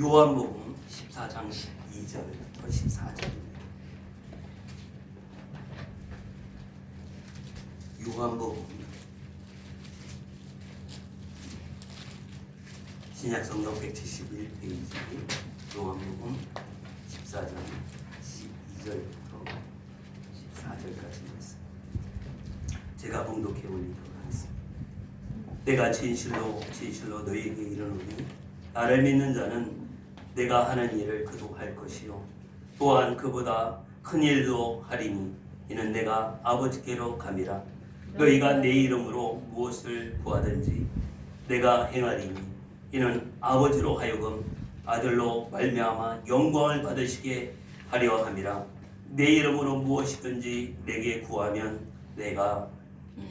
요한복음 14장 12절부터 14절입니다. 요한복음 신약성경 171페이지 요한복음 14장 12절부터 14절까지 말씀 제가 봉독해 올리도록 하겠습니다. 내가 진실로 진실로 너희에게 이르노니 나를 믿는 자는 내가 하는 일을 그도 할 것이요 또한 그보다 큰 일도 하리니 이는 내가 아버지께로 감이라. 너희가 내 이름으로 무엇을 구하든지 내가 행하리니 이는 아버지로 하여금 아들로 말미암아 영광을 받으시게 하려 함이라. 내 이름으로 무엇이든지 내게 구하면 내가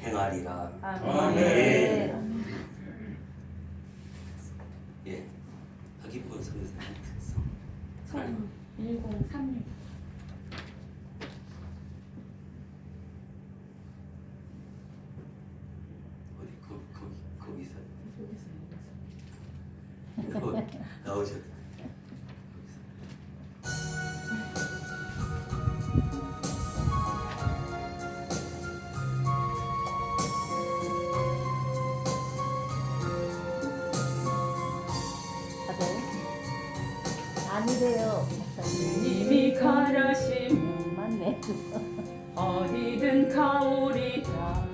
행하리라. 아멘. 예, 하기본 선생님 특성 1036 어디 거기서 나오셨다. 아니래요. 님이 가라심 맞네. 어디든 가오리라.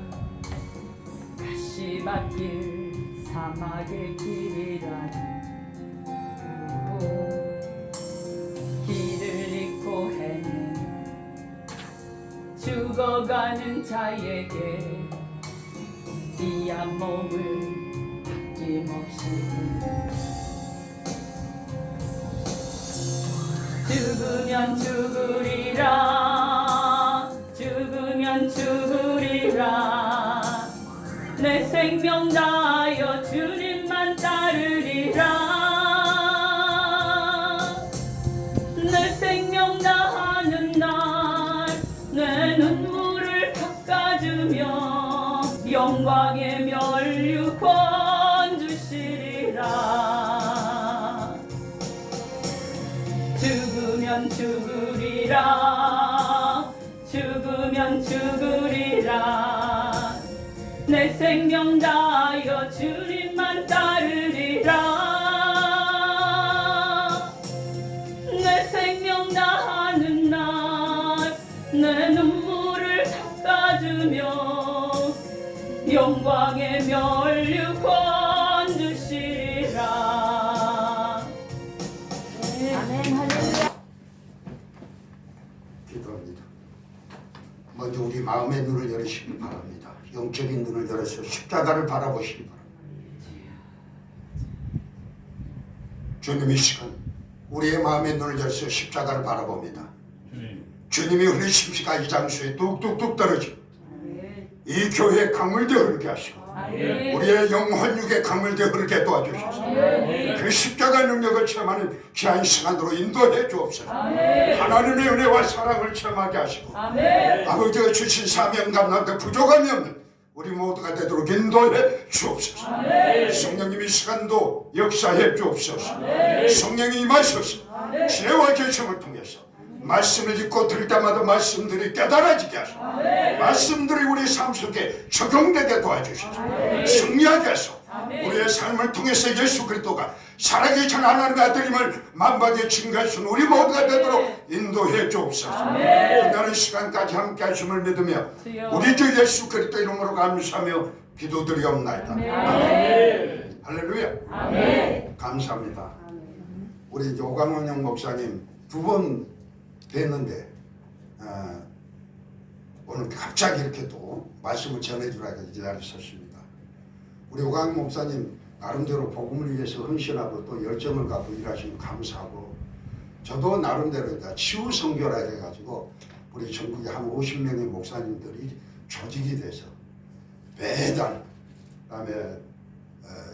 가시밭길 사막의 길이라니 길을 잃고 헤맨 죽어가는 자에게 귀한 몸을 아낌없이 죽으면 죽으리라. 죽으면 죽으리라. 내 생명 다하여 주님만 따르리라. 내 생명 다하는 날 내 눈물을 닦아주며 영광의 멸류관 주시리라. 죽으면 죽으리라. 죽으면 죽으리라. 내 생명 다하여 주님만 따르리라. 내 생명 다하는 날 내 눈물을 닦아주며 영광의 멸류관 주시리라. 아멘. 할렐루야. 기도합니다. 먼저 우리 마음의 눈을 열으시기 바랍니다. 영적인 눈을 열어서 십자가를 바라보시기 바랍니다. 주님 이 시간 우리의 마음의 눈을 열어서 십자가를 바라봅니다. 주님이 흘리신 피가 이 장소에 뚝뚝뚝 떨어지고 이 교회에 강물되어 흐르게 하시고 우리의 영혼 육에 강물되어 흐르게 도와주셔서 그 십자가 능력을 체험하는 귀한 시간으로 인도해 주옵소서. 하나님의 은혜와 사랑을 체험하게 하시고 아버지가 주신 사명 감당도 부족함이 없는 우리 모두가 되도록 인도해 주옵소서. 성령님 이 시간도 역사해 주옵소서. 성령이 임하셔서 지혜와 결심을 통해서 말씀을 읽고 들을 때마다 말씀들이 깨달아지게 하시고 말씀들이 우리 삶 속에 적용되게 도와주셔서 승리하게 하소서. 우리의 삶을 통해서 예수 그리스도가 살아계신 하나님의 아들임을 만방에 증거하신 우리 모두가 되도록 인도해 주옵소서. 끝나는 시간까지 함께 하심을 믿으며 우리 주 예수 그리스도 이름으로 감사하며 기도드리옵나이다. 아멘. 할렐루야. 아멘. 감사합니다. 우리 요강원영 목사님 두 번 뵀는데 오늘 갑자기 이렇게 또 말씀을 전해주라고 기다리셨습니다. 우리 오강 목사님 나름대로 복음을 위해서 헌신하고 또 열정을 갖고 일하시면 감사하고 저도 나름대로 치유 선교라 해가지고 우리 전국에 한 50명의 목사님들이 조직이 돼서 매달 그다음에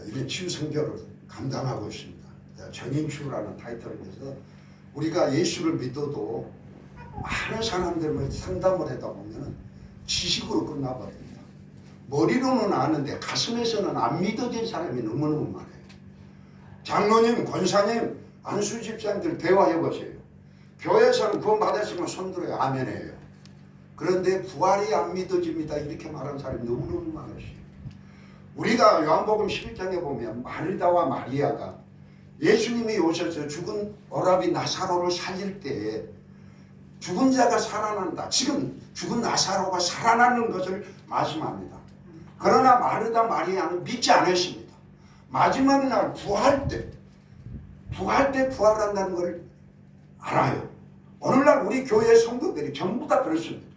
이런 치유 선교를 감당하고 있습니다. 전인치유라는 타이틀을 해서 우리가 예수를 믿어도 많은 사람들을 상담을 하다 보면 지식으로 끝나버립니다. 머리로는 아는데 가슴에서는 안 믿어진 사람이 너무너무 많아요. 장로님, 권사님 안수 집사님들 대화해 보세요. 교회에서는 구원 받았으면 손들어요. 아멘이에요. 그런데 부활이 안 믿어집니다. 이렇게 말하는 사람이 너무너무 많으시죠. 우리가 요한복음 11장에 보면 마르다와 마리아가 예수님이 오셔서 죽은 오라비 나사로를 살릴 때에 죽은 자가 살아난다. 지금 죽은 나사로가 살아나는 것을 말씀합니다. 그러나 마르다 마리아는 믿지 않았습니다. 마지막 날 부활 때 부활한다는 걸 알아요. 오늘날 우리 교회 성도들이 전부 다 그렇습니다.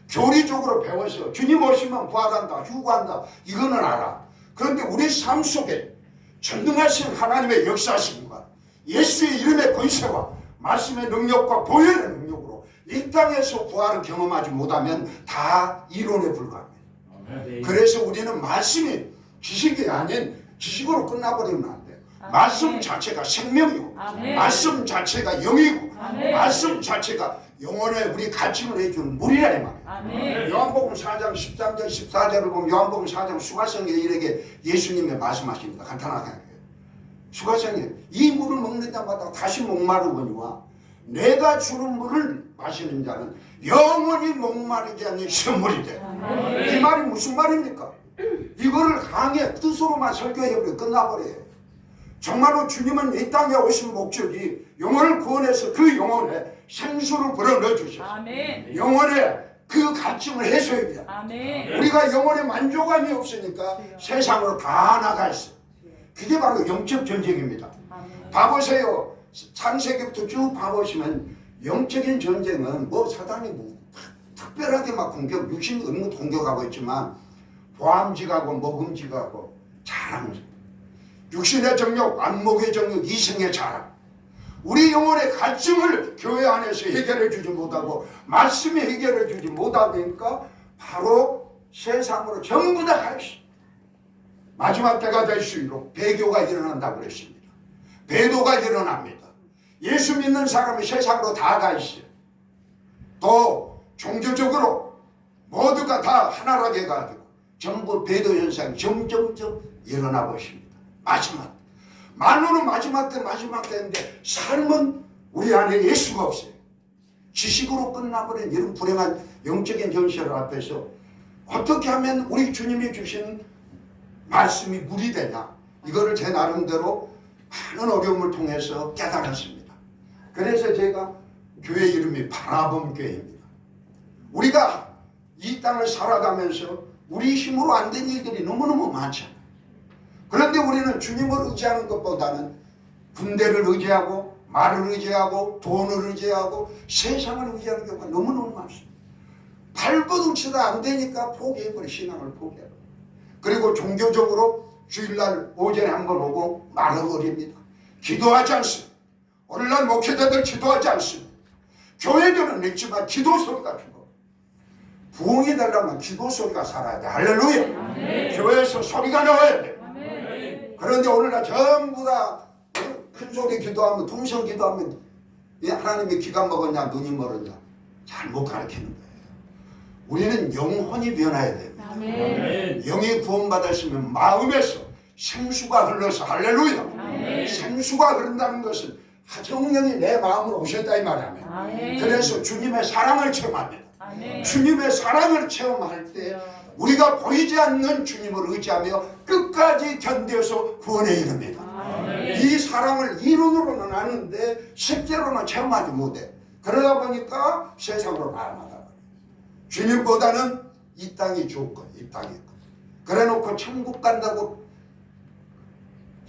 교리적으로 배워서 주님 오시면 부활한다, 휴거한다, 이거는 알아. 그런데 우리 삶 속에 전능하신 하나님의 역사심과 예수의 이름의 권세와 말씀의 능력과 보혈의 능력으로 이 땅에서 부활을 경험하지 못하면 다 이론에 불과합니다. 그래서 우리는 말씀이 지식이 아닌 지식으로 끝나버리면 안 돼요. 말씀 자체가 생명이고 말씀 자체가 영이고 말씀 자체가 영혼에 우리 가침을 해주는 물이라 이 말이에요. 요한복음 4장 13절 14절을 보면 요한복음 4장 수가성에 이렇게 예수님이 말씀하십니다. 간단하게 수가성에 이 물을 먹는 자마다 다시 목마르거니와 내가 주는 물을 마시는 자는 영원히 목마르지 않는 샘물이 돼. 이 말이 무슨 말입니까? 이거를 강의 뜻으로만 설교해버리고 끝나버려요. 정말로 주님은 이 땅에 오신 목적이 영혼을 구원해서 그 영혼에 생수를 불어넣어 주셔서 영혼에 그 갈증을 해소해야 돼요. 우리가 영혼에 만족감이 없으니까 세상으로 다 나가 있어요. 그게 바로 영적 전쟁입니다. 봐보세요. 창세기부터 쭉 봐보시면 영적인 전쟁은 뭐 사단이 뭐 특별하게 막 공격, 육신 없는 공격하고 있지만 보암직하고 먹음직하고 자랑, 육신의 정욕, 안목의 정욕, 이성의 자랑, 우리 영혼의 갈증을 교회 안에서 해결해 주지 못하고 말씀이 해결해 주지 못하니까 바로 세상으로 전부 다 가 있어. 마지막 때가 될수록 배교가 일어난다고 그랬습니다. 배도가 일어납니다. 예수 믿는 사람이 세상으로 다 가 있어요. 또 종교적으로 모두가 다 하나라게 해가지고 전부 배도 현상이 점점점 일어나고 있습니다. 마지막 말로는 마지막 때인데 삶은 우리 안에 예수가 없어요. 지식으로 끝나버린 이런 불행한 영적인 현실 앞에서 어떻게 하면 우리 주님이 주신 말씀이 물이 되냐, 이거를 제 나름대로 많은 어려움을 통해서 깨달았습니다. 그래서 제가 교회 이름이 바라봄교회입니다. 우리가 이 땅을 살아가면서 우리 힘으로 안 된 일들이 너무너무 많잖아요. 그런데 우리는 주님을 의지하는 것보다는 군대를 의지하고 말을 의지하고 돈을 의지하고 세상을 의지하는 경우가 너무너무 많습니다. 발버둥치다 안 되니까 포기해버려. 신앙을 포기해버려. 그리고 종교적으로 주일날 오전에 한번 오고 말아버립니다. 기도하지 않습니다. 오늘날 목회자들 기도하지 않습니다. 교회들은 있지만 기도 소리가 죽어. 부흥이 되려면 기도 소리가 살아야 돼. 할렐루야. 교회에서 소리가 나와야 돼. 그런데 오늘날 전부 다 큰 소리 기도하면, 통성 기도하면 하나님이 귀가 먹었냐 눈이 멀었냐 잘못 가르치는 거예요. 우리는 영혼이 변화해야 됩니다. 영이 구원받았으면 마음에서 생수가 흘러서, 할렐루야. 생수가 흐른다는 것은 성령이 내 마음으로 오셨다 이 말이에요. 그래서 주님의 사랑을 체험합니다. 주님의 사랑을 체험할 때 우리가 보이지 않는 주님을 의지하며 끝까지 견뎌서 구원에 이릅니다. 이 사랑을 이론으로는 아는데 실제로는 체험하지 못해. 그러다 보니까 세상으로 나아가요. 주님보다는 이 땅이 좋을 거예요. 이 땅이. 그래 놓고 천국 간다고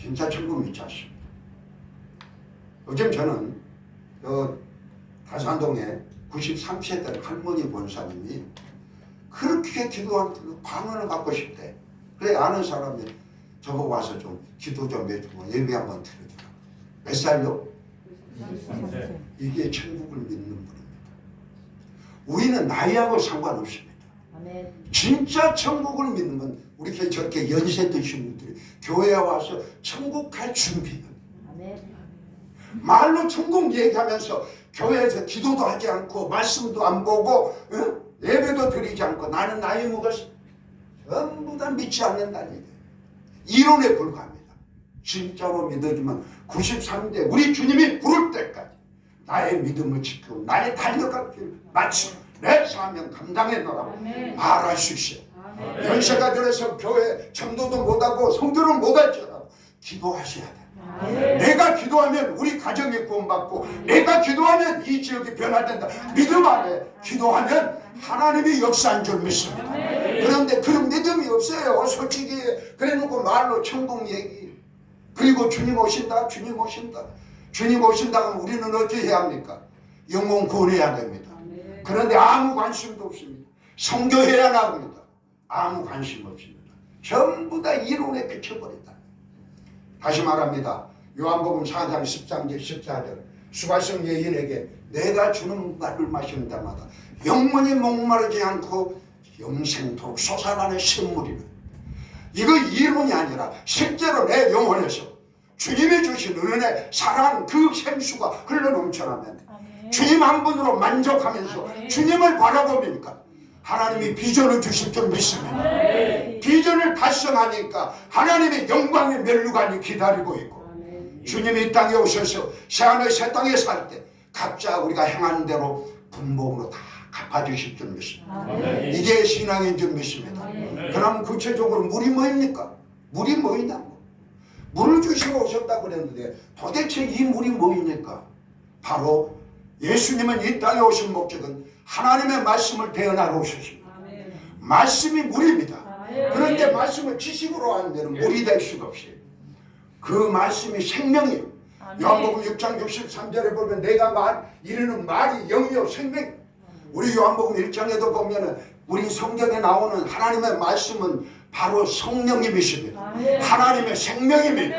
진짜 천국 믿지 않습니다. 요즘 저는 다산동에 93세 된 할머니 권사님이 그렇게 기도한테 방언을 갖고 싶대. 그래 아는 사람이 저거 와서 좀 기도 좀 해주고 예배 한번 드려주라. 몇 살요? 이게 천국을 믿는 분입니다. 우리는 나이하고 상관없습니다. 진짜 천국을 믿는 건 우리 저렇게 연세 드신 분들이 교회에 와서 천국 갈 준비. 말로 천국 얘기하면서 교회에서 기도도 하지 않고 말씀도 안 보고 예배도 드리지 않고 나는 나이 먹었어. 전부 다 믿지 않는다는 얘기예요. 이론에 불과합니다. 진짜로 믿어주면 93대 우리 주님이 부를 때까지 나의 믿음을 지키고 나의 달려갈 길 마치 내 사명 감당했노라고 말할 수 있어요. 연세가 들어서 교회 전도도 못하고 성교를 못할지라도 기도하셔야 돼요. 내가 기도하면 우리 가정이 구원받고 내가 기도하면 이 지역이 변화된다. 믿음 안에 기도하면 하나님이 역사한 줄 믿습니다. 그런데 그런 믿음이 없어요. 솔직히 그래놓고 말로 천국 얘기 그리고 주님 오신다 주님 오신다 주님 오신다 하면 우리는 어떻게 해야 합니까? 영혼 구원해야 됩니다. 그런데 아무 관심도 없습니다. 성교해야 나옵니다. 아무 관심 없습니다. 전부 다 이론에 그쳐버린다. 다시 말합니다. 요한복음 4장 13절 14절 수가성 여인에게 내가 주는 말을 마시는 때마다 영원히 목마르지 않고 영생토록 솟아나는 샘물이다. 이거 이론이 아니라 실제로 내 영혼에서 주님이 주신 은혜 사랑 그 샘수가 흘러넘쳐나면 주님 한 분으로 만족하면서 주님을 바라보니까 하나님이 비전을 주실 줄 믿습니다. 비전을 달성하니까 하나님의 영광의 면류관이 기다리고 있고 주님이 이 땅에 오셔서 새하늘 새 땅에 살 때 각자 우리가 행하는 대로 분봉으로 다 갚아주실 줄 믿습니다. 이게 신앙인 줄 믿습니다. 그럼 구체적으로 물이 뭐입니까? 물이 뭐이냐고. 물을 주시러 오셨다고 그랬는데 도대체 이 물이 뭐입니까? 바로 예수님은 이 땅에 오신 목적은 하나님의 말씀을 대언하러 오셨습니다. 말씀이 물입니다. 그런데 말씀을 지식으로 하면 물이 될 수가 없어요. 그 말씀이 생명이에요. 요한복음 6장 63절에 보면 내가 이르는 말이 영이요 생명. 우리 요한복음 1장에도 보면은 우리 성경에 나오는 하나님의 말씀은 바로 성령님이십니다. 하나님의 생명입니다.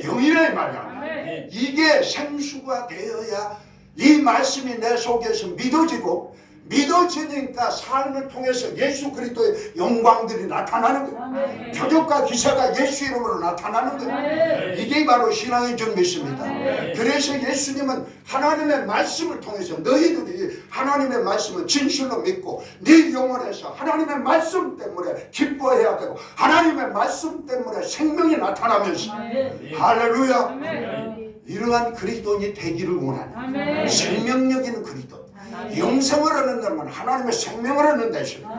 영이란 말이야. 이게 생수가 되어야 이 말씀이 내 속에서 믿어지니까 삶을 통해서 예수 그리스도의 영광들이 나타나는 거예요. 표적과 기사가 예수 이름으로 나타나는 거예요. 이게 바로 신앙의 줄 믿습니다. 그래서 예수님은 하나님의 말씀을 통해서 너희들이 하나님의 말씀을 진실로 믿고 네 영혼에서 하나님의 말씀 때문에 기뻐해야 되고 하나님의 말씀 때문에 생명이 나타나면서 할렐루야 이러한 그리스도인이 되기를 원하는 생명력인 그리스도 영생을 얻는다는 건 하나님의 생명을 얻는 것입니다.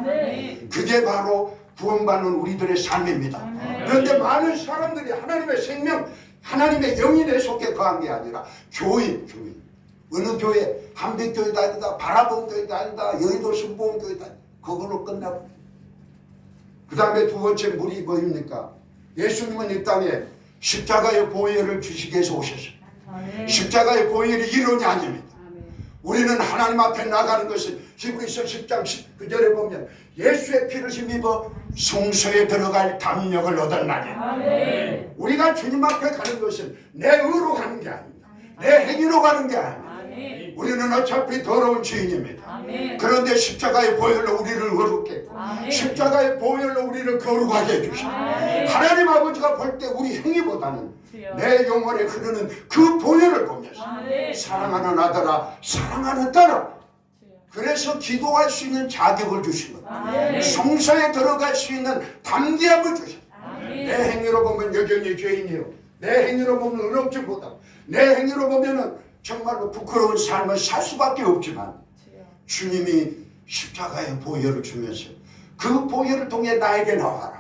그게 바로 구원받는 우리들의 삶입니다. 그런데 많은 사람들이 하나님의 생명, 하나님의 영이 내 속에 거한 게 아니라 교인 어느 교회, 한빛교회 다니다, 바라본교회 다니다, 여의도 순복음교회 다니다 그걸로 끝나고 그 다음에 두 번째 물이 뭐입니까? 예수님은 이 땅에 십자가의 보혈을 주시기 위해서 오셨어요. 십자가의 보혈이 이론이 아닙니다. 우리는 하나님 앞에 나가는 것은 히브리서 10장 19절에 보면 예수의 피를 힘입어 성소에 들어갈 담력을 얻었나니 우리가 주님 앞에 가는 것은 내 의로 가는 게 아닙니다. 내 행위로 가는 게 아닙니다. 우리는 어차피 더러운 죄인입니다. 그런데 십자가의 보혈로 우리를 거룩게 했고 십자가의 보혈로 우리를 거룩하게 해주시고 하나님 아버지가 볼 때 우리 행위보다는 내 영혼에 흐르는 그 보혈을 보면서 사랑하는 아들아 사랑하는 딸아 그래서 기도할 수 있는 자격을 주신 겁니다. 성소에 들어갈 수 있는 담대함을 주신 내 행위로 보면 여전히 죄인이요 내 행위로 보면 의롭지 못하고 내 행위로 보면은 정말로 부끄러운 삶을 살 수밖에 없지만 주님이 십자가의 보혈을 주면서 그 보혈을 통해 나에게 나와라.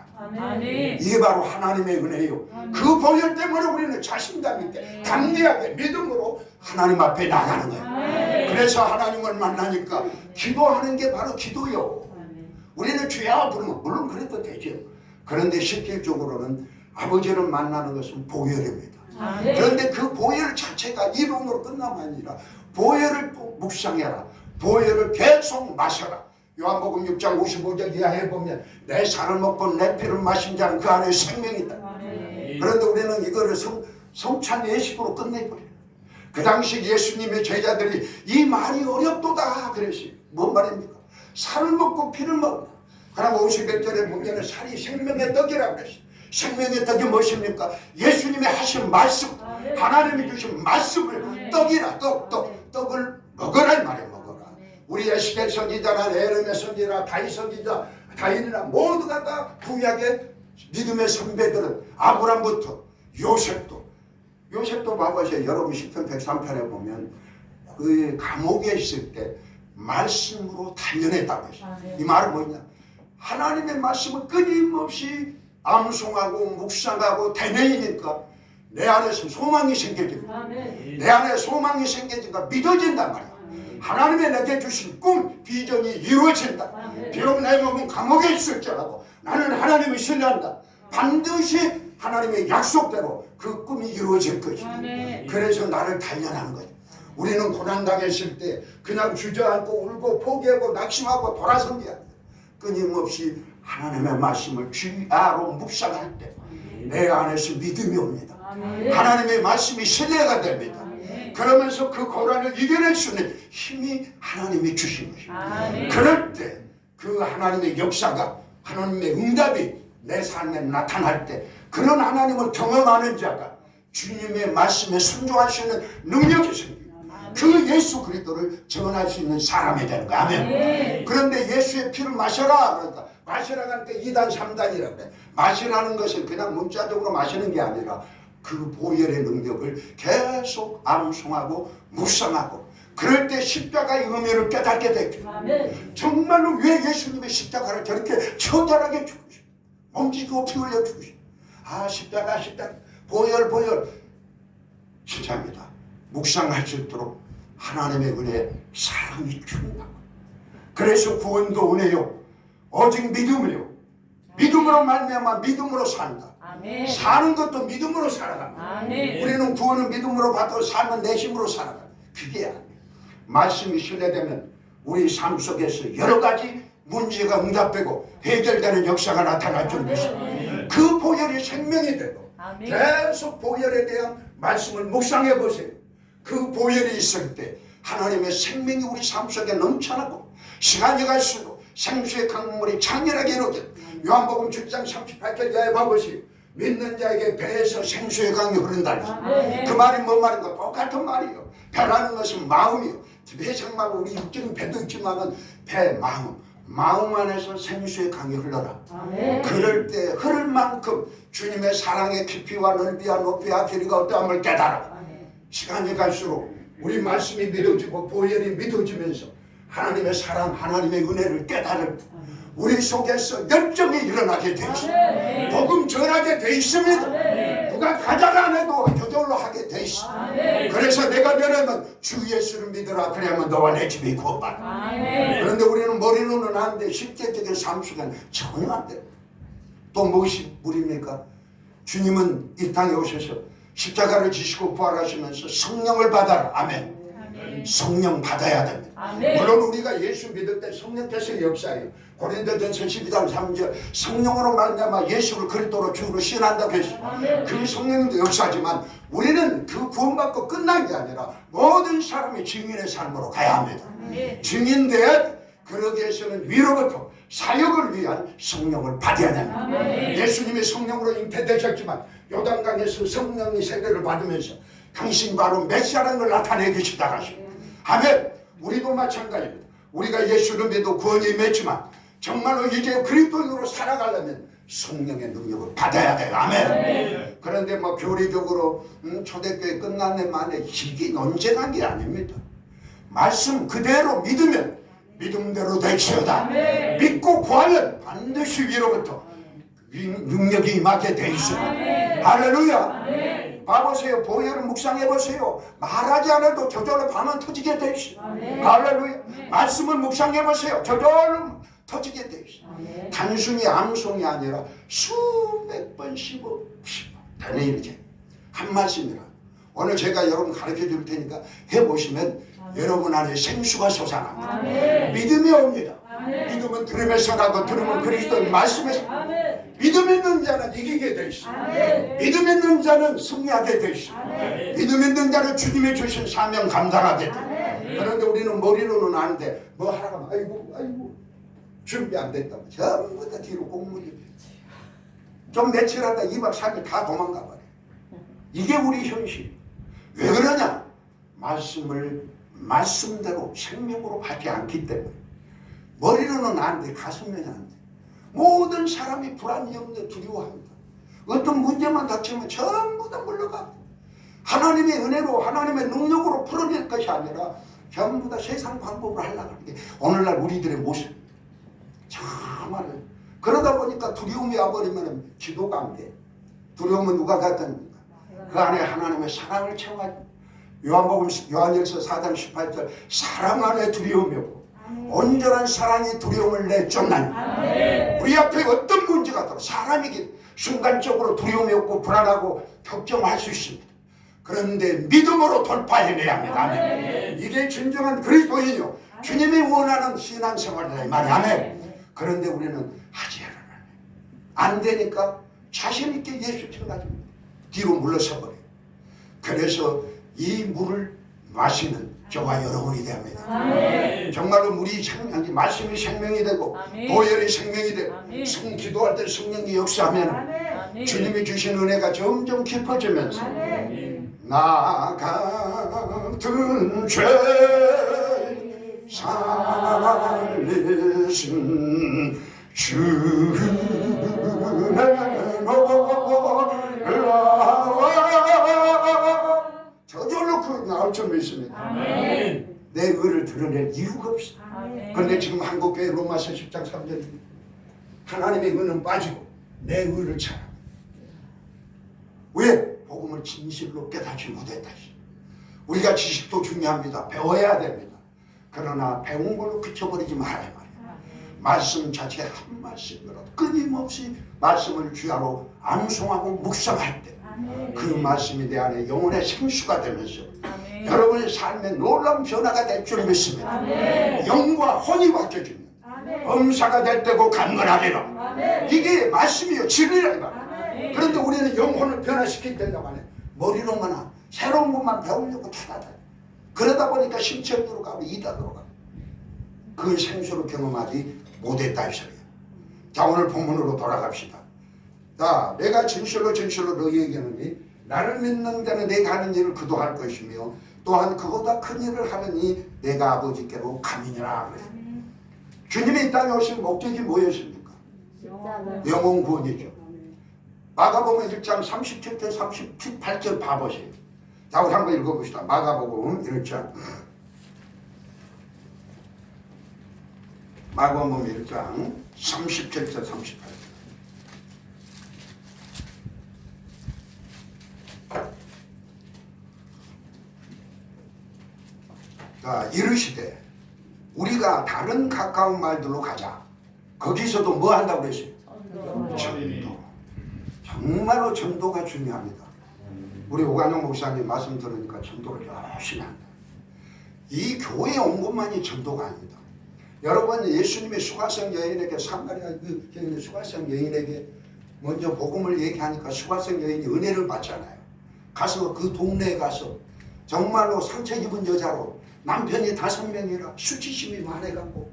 이게 바로 하나님의 은혜요. 그 보혈 때문에 우리는 자신감 있게 담대하게 믿음으로 하나님 앞에 나가는 거예요. 그래서 하나님을 만나니까 기도하는 게 바로 기도요. 우리는 주야 부르면 물론 그래도 되죠. 그런데 실질적으로는 아버지를 만나는 것은 보혈입니다. 그런데 그 보혈 자체가 이론으로 끝나면 아니라 보혈을 또 묵상해라. 보혈을 계속 마셔라. 요한복음 6장 55절 이하에 보면 내 살을 먹고 내 피를 마신 자는 그 안에 생명이 있다. 그런데 우리는 이거를 성찬 예식으로 끝내버려요. 그 당시 예수님의 제자들이 이 말이 어렵도다 그랬어요. 뭔 말입니까? 살을 먹고 피를 먹는다. 그러나 51절에 보면 살이 생명의 떡이라고 그랬어요. 생명의 떡이 무엇입니까? 예수님이 하신 말씀, 하나님이 주신 말씀을 떡이라 떡을 먹으라 이 말이에요. 먹어라. 우리 에스겔 선지자나 에르메 선지자, 다윗 선지자, 다윗이나 모두가 다 구약의 믿음의 선배들은 아브람부터 요셉도 봐보세요. 여러분 시편 103편에 보면 그 감옥에 있을 때 말씀으로 단련했다고 했어요. 이 말은 뭐냐? 하나님의 말씀을 끊임없이 암송하고 묵상하고 대내니까 내 안에서 소망이 생겨집니다. 내 안에 소망이 생겨지니까 믿어진단 말이야. 하나님의 내게 주신 꿈, 비전이 이루어진다. 비록 내 몸은 감옥에 있을지라도 나는 하나님을 신뢰한다. 반드시 하나님의 약속대로 그 꿈이 이루어질 것이다. 그래서 나를 단련하는 거죠. 우리는 고난당했을 때 그냥 주저앉고 울고 포기하고 낙심하고 돌아선 게 아니야. 끊임없이 하나님의 말씀을 귀하로 묵상할 때 내 안에서 믿음이 옵니다. 하나님의 말씀이 신뢰가 됩니다. 그러면서 그 고난을 이겨낼 수 있는 힘이 하나님이 주신 것입니다. 그럴 때 그 하나님의 역사가, 하나님의 응답이 내 삶에 나타날 때 그런 하나님을 경험하는 자가 주님의 말씀에 순종할 수 있는 능력이 생깁니다. 그 예수 그리스도를 전할 수 있는 사람이 되는 거야. 아멘. 그런데 예수의 피를 마셔라 그러니까 마시라고 할 때 2단 3단이라고 그래. 마시라는 것은 그냥 문자적으로 마시는 게 아니라 그 보혈의 능력을 계속 암송하고 묵상하고 그럴 때 십자가의 의미를 깨닫게 되죠. 정말로 왜 예수님의 십자가를 저렇게 처절하게 죽으시고 몸지고 피 흘려 죽으시고 십자가 보혈 진짜입니다. 묵상하실수록 하나님의 은혜 사랑이 충만하고 그래서 구원도 은혜요 오직 믿음을요 믿음으로 말미암아 믿음으로 산다. 사는 것도 믿음으로 살아간다. 우리는 구원은 믿음으로 받고 삶은 내 힘으로 살아간다. 그게 아니에요. 말씀이 신뢰되면 우리 삶 속에서 여러 가지 문제가 응답되고 해결되는 역사가 나타날 줄입니다. 그 보혈이 생명이 되고 계속 보혈에 대한 말씀을 묵상해 보세요. 그 보혈이 있을 때 하나님의 생명이 우리 삶 속에 넘쳐나고 시간이 갈수록 생수의 강물이 창렬하게 이루어져. 요한복음 7장 38절 이하에 봐보세요. 믿는 자에게 배에서 생수의 강이 흐른다. 그 말이 뭔 말인가? 똑같은 말이에요. 배라는 것은 마음이요. 배생마고 우리 육적인 배도 있지만은 배 마음 안에서 생수의 강이 흘러라. 그럴 때 흐를 만큼 주님의 사랑의 깊이와 넓이와 높이와 길이가 어떠함을 깨달아. 시간이 갈수록 우리 말씀이 믿어지고 보혈이 믿어지면서 하나님의 사랑, 하나님의 은혜를 깨달을 우리 속에서 열정이 일어나게 돼 있습니다. 복음 전하게 돼 있습니다. 누가 가자가 안 해도 저절로 하게 돼 있습니다. 그래서 내가 변하면 주 예수를 믿으라. 그러면 너와 내 집이 구원받아. 그런데 우리는 머리로는 안 돼. 실제적인 삶 속에는 전혀 안 돼. 또 무엇이 무리입니까? 주님은 이 땅에 오셔서 십자가를 지시고 부활하시면서 성령을 받아라. 아멘. 성령 받아야 됩니다. 물론 우리가 예수 믿을 때 성령께서 역사해요. 고린도전서 12장 3절 성령으로 말미암아 예수를 그리스도로 주로 시인한다고 했어요. 그 성령도 역사지만 우리는 그 구원받고 끝난 게 아니라 모든 사람이 증인의 삶으로 가야 합니다. 증인되어 그러기 위해서는 위로부터 사역을 위한 성령을 받아야 됩니다. 예수님이 성령으로 잉태되셨지만 요단강에서 성령의 세례를 받으면서 당신 바로 메시아라는 걸 나타내기 시작하시고 아멘. 우리도 마찬가지입니다. 우리가 예수를 믿어 구원이 맺지만 정말로 이제 그리스도인으로 살아가려면 성령의 능력을 받아야 돼요. 아멘. 그런데 뭐 교리적으로 초대교회 끝났네 만에 이게 논쟁한 게 아닙니다. 말씀 그대로 믿으면 믿음대로 될지어다. 믿고 구하면 반드시 위로부터 능력이 임하게 돼 있습니다. 할렐루야. 봐보세요. 보혈을 묵상해보세요. 말하지 않아도 저절로 밤은 터지게 돼 있어요. 할렐루야. 말씀을 묵상해보세요. 저절로 터지게 돼 있어요. 단순히 암송이 아니라 수백 번 씹어 되네 이렇게 한 말씀이라. 오늘 제가 여러분 가르쳐 줄 테니까 해보시면 여러분 안에 생수가 솟아납니다. 믿음이 옵니다. 믿음은 들으면서 나고 들으면 그리스도의 말씀에서 믿음 있는 자는 이기게 돼 있어. 믿음 있는 자는 승리하게 돼 있어. 믿음 있는 자는 주님이 주신 사명 감당하게 돼. 그런데 우리는 머리로는 안 돼. 뭐 하라고 하면 아이고 준비 안 됐다고 전부 다 뒤로 공물이 좀 며칠 하다 2박 3일 다 도망가 버려. 이게 우리 현실. 왜 그러냐? 말씀을 말씀대로 생명으로 하지 않기 때문에 머리로는 안 돼. 가슴에는 안 돼. 모든 사람이 불안이 없는 두려워합니다. 어떤 문제만 닥치면 전부 다 물러가. 하나님의 은혜로 하나님의 능력으로 풀어낼 것이 아니라 전부 다 세상 방법을 하려고 하는 게 오늘날 우리들의 모습. 정말 그러다 보니까 두려움이 와버리면 기도가 안 돼. 두려움은 누가 갖답니까? 그 안에 하나님의 사랑을 채워가지고 요한복음 요한일서 4장 18절 사랑 안에 두려움이 없고 온전한 사랑이 두려움을 내쫓나니. 우리 앞에 어떤 문제가 들어 사람이기 순간적으로 두려움이 없고 불안하고 걱정할 수 있습니다. 그런데 믿음으로 돌파해내야 합니다. 아멘. 이게 진정한 그리스도인이요 주님이 원하는 신앙생활이다 이 말이. 아멘. 그런데 우리는 하지 않아요. 안 되니까 자신 있게 예수 쳐가지고 뒤로 물러서 버려요. 그래서 이 물을 마시는 저와 여러분이 됩니다. 아멘. 정말로 물이 생명이 말씀이 생명이 되고 아멘. 보혈이 생명이 되고 기도할 때 성령이 역사하면 아멘. 주님이 주신 은혜가 점점 깊어지면서 나 같은 죄 살리신 주는 놀라워. 저절로 그 나올 줄 믿습니다. 아멘. 내 의를 드러낼 이유가 없어. 아멘. 그런데 지금 한국교회 로마서 10장 3절입니다. 하나님의 의는 빠지고 내 의를 찾아. 왜? 복음을 진실로 깨닫지 못했다. 우리가 지식도 중요합니다. 배워야 됩니다. 그러나 배운 걸로 그쳐버리지 말아야 말이야. 말씀 자체 한 말씀으로 끊임없이 말씀을 주야로 암송하고 묵상할 때 그 말씀이 내 안에 영혼의 생수가 되면서 여러분의 삶에 놀라운 변화가 될 줄 믿습니다. 영과 혼이 바뀌어지면 범사가 될 때고 강건하리라. 이게 말씀이요 진리라 이 말이야. 그런데 우리는 영혼을 변화시킬 때가 아니야. 머리로만 새로운 것만 배우려고 찾아다녀. 그러다 보니까 신천으로 가고 이단으로 가고 그 생수를 경험하지 못했다 이 소리야. 자, 오늘 본문으로 돌아갑시다. 자, 내가 진실로 너희에게 하느니 나를 믿는 자는 내가 하는 일을 그도 할 것이며 또한 그보다 큰 일을 하느니 내가 아버지께로 가미니라. 주님이 이 땅에 오신 목적이 뭐였습니까? 영혼 구원이죠. 마가복음 1장 37절 38절 봐보세요. 자, 우리 한번 읽어봅시다. 마가복음 1장 마가복음 1장 37절 38절. 자, 이르시되 우리가 다른 가까운 말들로 가자. 거기서도 뭐 한다고 그랬어요? 전도. 정말로 전도가 중요합니다. 우리 오관영 목사님 말씀 들으니까 전도를 열심히 한다. 이 교회에 온 것만이 전도가 아닙니다. 여러분, 예수님의 수가성 여인에게 사마리아 그 수가성 여인에게 먼저 복음을 얘기하니까 수가성 여인이 은혜를 받잖아요. 가서 그 동네에 가서 정말로 상처 입은 여자로 남편이 5명이라 수치심이 많아갖고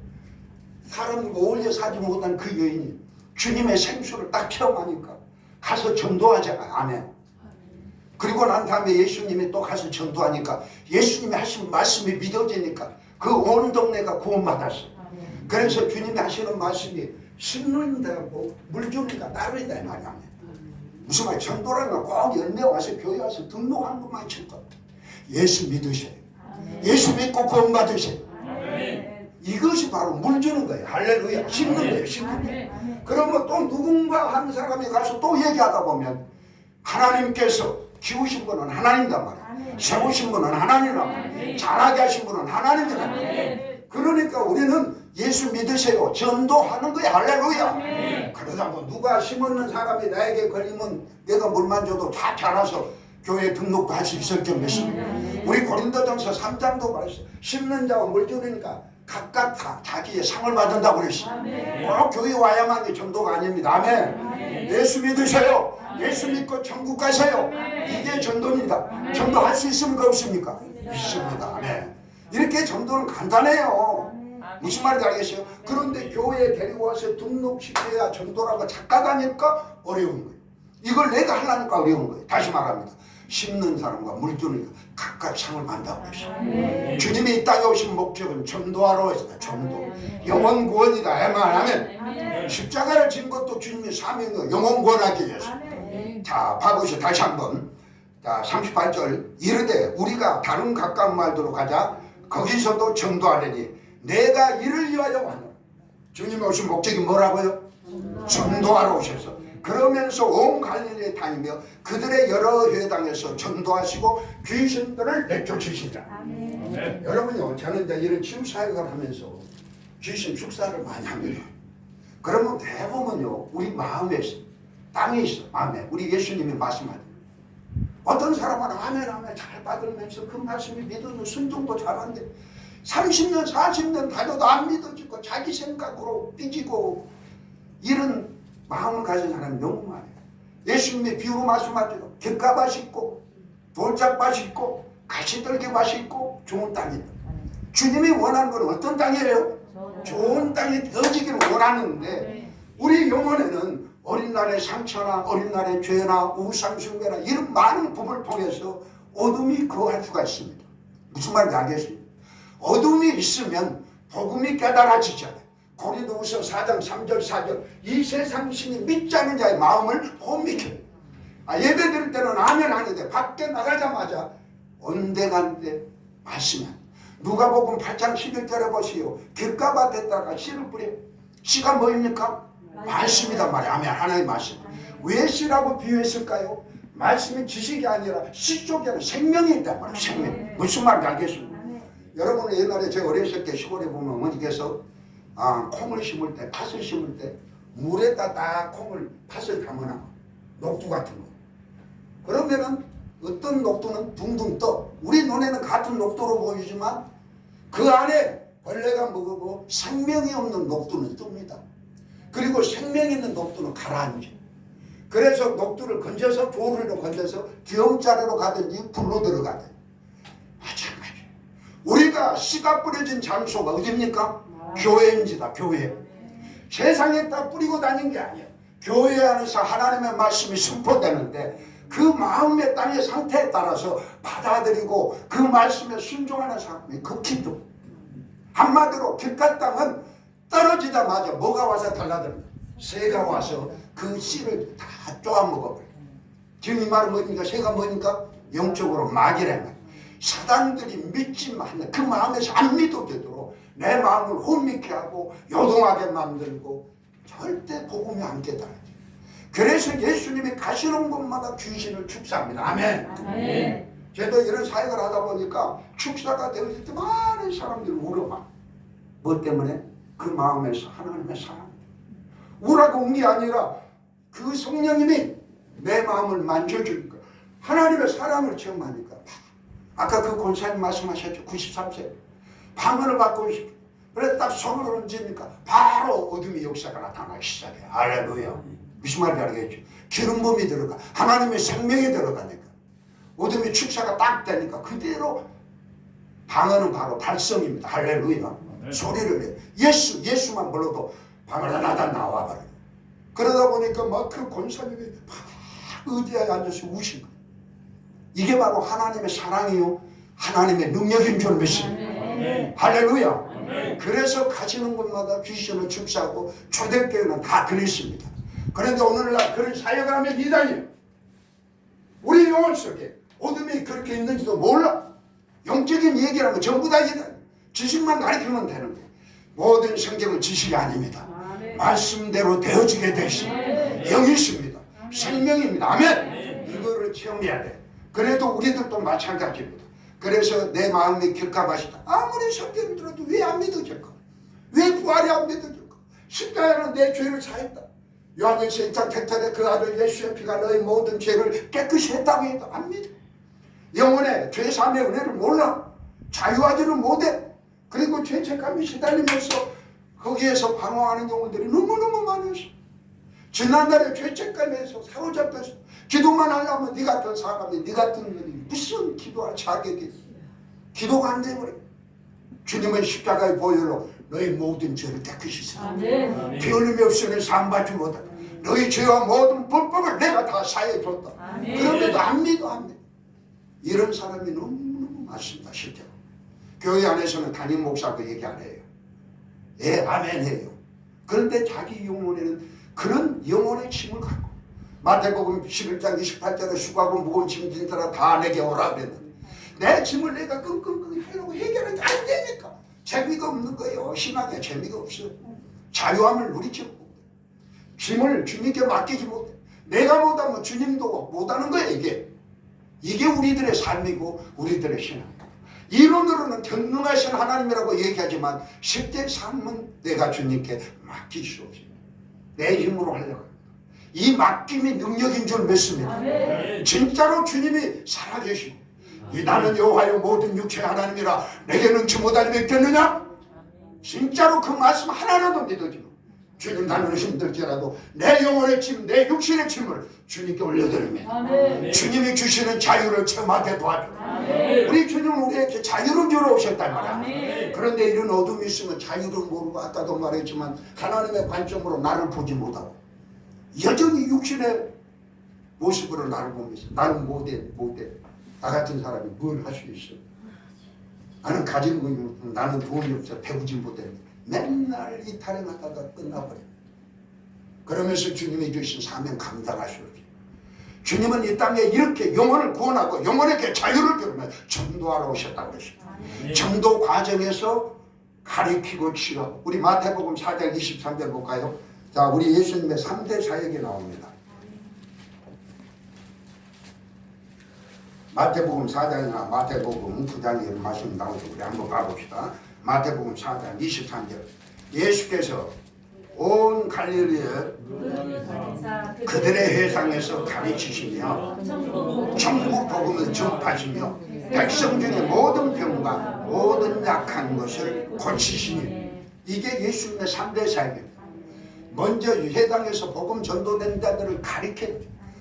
사람들과 어울려 사지 못한 그 여인이 주님의 생수를 딱 체험하니까 가서 전도하잖아요. 아멘. 그리고 난 다음에 예수님이 또 가서 전도하니까 예수님이 하신 말씀이 믿어지니까 그 온 동네가 구원받았어. 그래서 주님이 하시는 말씀이 심는다고 물 주니까 따르다 이 말이야. 무슨 말? 전도라는 건 꼭 열매 와서 교회 와서 등록하는 것만 칠 것. 예수 믿으세요. 예수 믿고 구원받으세요. 이것이 바로 물 주는 거예요. 할렐루야. 심는 거예요. 심는 거예요. 그러면 또 누군가 한 사람이 가서 또 얘기하다 보면 하나님께서 키우신 분은 하나님이란 말이에요. 세우신 분은 하나님이란 말이에요. 잘하게 하신 분은 하나님이란 말이에요. 그러니까 우리는 예수 믿으세요. 전도하는 거예요. 할렐루야. 그러다 뭐 누가 심었는 사람이 나에게 걸리면 내가 물만 줘도 다 자라서 교회 등록도 할 수 있을 줄 믿습니다. 우리 고린도전서 3장도 말했어. 심는 자와 물 주니까 각각 다 자기의 상을 받는다고 그랬어. 꼭 교회 와야만 전도가 아닙니다. 아멘. 예수 믿으세요. 예수 믿고 천국 가세요. 이게 전도입니다. 전도할 수 있습니까? 없습니까? 있습니다. 아멘. 이렇게 전도는 간단해요. 무슨 말인지 알겠어요? 그런데 교회에 데리고 와서 등록시켜야 전도라고 착각하니까 어려운 거예요. 이걸 내가 하려니까 어려운 거예요. 다시 말합니다. 심는 사람과 물 주는 각각 상을 받는다고 그랬어요. 주님이 이 땅에 오신 목적은 전도하러 했다. 전도. 영혼 구원이다. 아멘. 십자가를 진 것도 주님의 사명이에요. 영혼 구원하기 위해서. 자, 봐보시오. 다시 한번. 자, 38절. 이르되 우리가 다른 가까운 말도로 가자. 거기서도 전도하려니 내가 이를 위하여 왔노라. 주님 오신 목적이 뭐라고요? 전도하러 오셔서. 그러면서 온 갈릴리에 다니며 그들의 여러 회당에서 전도하시고 귀신들을 내쫓으시니라. 여러분요, 저는 이제 이런 치유사역을 하면서 귀신 축사를 많이 합니다. 그러면 대부분요, 우리 마음에 있어. 땅에 있어. 마음에. 우리 예수님이 말씀하죠. 어떤 사람은 아멘 아멘 잘 받으면서 그 말씀이 믿어도 순종도 잘한데 30년 40년 다녀도 안 믿어지고 자기 생각으로 삐지고 이런 마음을 가진 사람이 너무 많아요. 예수님이 비유로 말씀하죠. 갯가밭 있고 돌짝밭 있고 가시떨기밭 있고 좋은 땅이다. 주님이 원하는 건 어떤 땅이에요? 좋은 땅이 되어지기를 원하는데 우리 영혼에는 어린 날의 상처나 어린 날의 죄나 우상숭배나 이런 많은 법을 통해서 어둠이 거할 수가 있습니다. 무슨 말인지 알겠습니까? 어둠이 있으면 복음이 깨달아지잖아요. 고린도후서 4장 3절 4절 이 세상 신이 믿지 않는 자의 마음을 못 믿겨요. 예배 드릴 때는 아멘 하는데 밖에 나가자마자 온데간데 말씀이 누가복음 8장 11절에 보시오. 길가밭에다가 씨를 뿌려. 씨가 뭐입니까? 말씀이단 말이에요. 아멘. 하나님의 말씀. 왜 씨라고 비유했을까요? 말씀이 지식이 아니라 씨 속에 는 생명이 있단 말이에요. 생명. 무슨 말인지 알겠습니까? 여러분은 옛날에 제가 어렸을 때 시골에 보면 어머니께서 콩을 심을 때, 팥을 심을 때 물에다 딱 콩을 팥을 담아놔. 녹두 같은 거. 그러면은 어떤 녹두는 둥둥 떠. 우리 눈에는 같은 녹두로 보이지만 그 안에 벌레가 먹고 생명이 없는 녹두는 뜹니다. 그리고 생명 있는 녹두는 가라앉아. 그래서 녹두를 건져서 조루로 건져서 기름자루로 가든지 불로 들어가든 마찬가지예요. 우리가 씨가 뿌려진 장소가 어디입니까? 교회입니다. 교회. 세상에 다 뿌리고 다닌 게 아니에요. 교회 안에서 하나님의 말씀이 선포되는데 그 마음의 땅의 상태에 따라서 받아들이고 그 말씀에 순종하는 사람이 극히 좀 한마디로 길가 땅은 떨어지자마자 뭐가 와서 달라듭니다. 새가 와서 그 씨를 다 쪼아먹어버려요. 지금 이 말은 뭐니까 새가 뭐니까 영적으로 마귀란 말이에요. 사단들이 믿지만 그 마음에서 안 믿어지도록 내 마음을 혼미케 하고 요동하게 만들고 절대 복음이 안 깨달아요. 그래서 예수님이 가시는 곳마다 귀신을 축사합니다. 아멘. 아멘. 저도 이런 사역을 하다 보니까 축사가 되어질 때 많은 사람들이 울어봐. 뭐 때문에? 그 마음에서 하나님의 사랑. 우라고 온 게 아니라 그 성령님이 내 마음을 만져주니까 하나님의 사랑을 체험하니까 아까 그 권사님 말씀하셨죠. 93세 방언을 받고 싶어. 그래 딱 손을 얹으니까 바로 어둠의 역사가 나타나기 시작해. 할렐루야. 무슨 말인지 알겠죠? 기름 부음이 들어가. 하나님의 생명이 들어가니까 어둠의 축사가 딱 되니까 그대로 방언은 바로 발성입니다. 할렐루야. 소리를 내. 예수만 불러도 방언하다 나와버려요. 그러다 보니까 막 그 권사님이 막 의자에 앉아서 우신 거예요. 이게 바로 하나님의 사랑이요. 하나님의 능력인 줄 믿습니다. 할렐루야. 그래서 가시는 곳마다 귀신을 축사하고 초대교회는 다 그랬습니다. 그런데 오늘날 그런 사역을 하면 이단이에요. 우리 영혼 속에 어둠이 그렇게 있는지도 몰라. 영적인 얘기를 하면 전부 다 이단. 지식만 가르치면 되는데 모든 성경은 지식이 아닙니다. 말씀대로 되어지게 되십니다. 영이 있습니다. 생명입니다. 아멘. 이거를 체험해야 돼. 그래도 우리들도 마찬가지입니다. 그래서 내 마음이 길가밭이다. 아무리 성경을 들어도 왜 안 믿어질까? 왜 부활이 안 믿어질까? 십자가는 내 죄를 사했다. 요한일서 1장 1절에 그 아들 예수의 피가 너의 모든 죄를 깨끗이 했다고 해도 안 믿어. 영혼의 죄사함의 은혜를 몰라. 자유하지는 못해. 그리고 죄책감이 시달리면서 거기에서 방황하는 영혼들이 너무너무 많았어. 지난날에 죄책감에서 사로잡혀서 기도만 하려면 네 같은 사람이 네 같은 놈이 무슨 기도할 자격이 있어. 기도가 안 돼버려. 주님은 십자가의 보혈로 너희 모든 죄를 깨끗이 씻어. 피 흘림이 없으면 사함받지 못한다. 너희 죄와 모든 불법을 내가 다 사해줬다. 그런데도 안 믿어. 이런 사람이 너무너무 많습니다. 실제로 교회 안에서는 담임 목사도 얘기 안 해요. 예, 아멘 해요. 그런데 자기 영혼에는 그런 영혼의 힘을 갖고 마태복음 11장 28절에 수고하고 무거운 짐 진 자라 다 내게 오라 그랬는데 내 짐을 내가 끙끙끙 하려고 해결하지 안 되니까 재미가 없는 거예요. 신앙에 재미가 없어요. 자유함을 누리지 못해. 짐을 주님께 맡기지 못해. 내가 못하면 주님도 못하는 거예요. 이게 우리들의 삶이고 우리들의 신앙. 이론으로는 전능하신 하나님이라고 얘기하지만 실제 삶은 내가 주님께 맡길 수 없어요. 내 힘으로 하려고 합니다. 이 맡김이 능력인 줄 믿습니다. 진짜로 주님이 살아계시고 이 나는 여호와여 모든 육체의 하나님이라 내게 능치 못하리 믿겠느냐? 진짜로 그 말씀 하나라도 믿어지면 주님 나는 힘들지라도 내 영혼의 짐, 내 육신의 짐을 주님께 올려드립니다. 주님이 주시는 자유를 체험하게 도와줘. 우리 주님은 우리에게 자유를 주러 오셨단 말이야. 그런데 이런 어둠이 있으면 자유를 모르고 아까도 말했지만 하나님의 관점으로 나를 보지 못하고 여전히 육신의 모습으로 나를 보면서 나는 못해. 나 같은 사람이 뭘 할 수 있어? 나는 가진 거 나는 돈이 없어 배우지 못해. 맨날 이 타령하다가 끝나버려. 그러면서 주님이 주신 사명 감당할 수 없지. 주님은 이 땅에 이렇게 영혼을 구원하고 영혼에게 자유를 주면 전도하러 오셨다고 그랬습니다. 전도 과정에서 가리키고 치료하고 우리 마태복음 4장 23절 볼까요? 자, 우리 예수님의 3대 사역이 나옵니다. 마태복음 4장이나 마태복음 9장에 말씀 나오죠. 우리 한번 봐봅시다. 마태복음 4장 23절 예수께서 온 갈릴리에 그들의 회상에서 가르치시며 천국 복음을 전파하시며 백성 중에 모든 병과 모든 약한 것을 고치시니 이게 예수님의 3대 사역입니다. 먼저 회당에서 복음 전도된 자들을 가리켜요.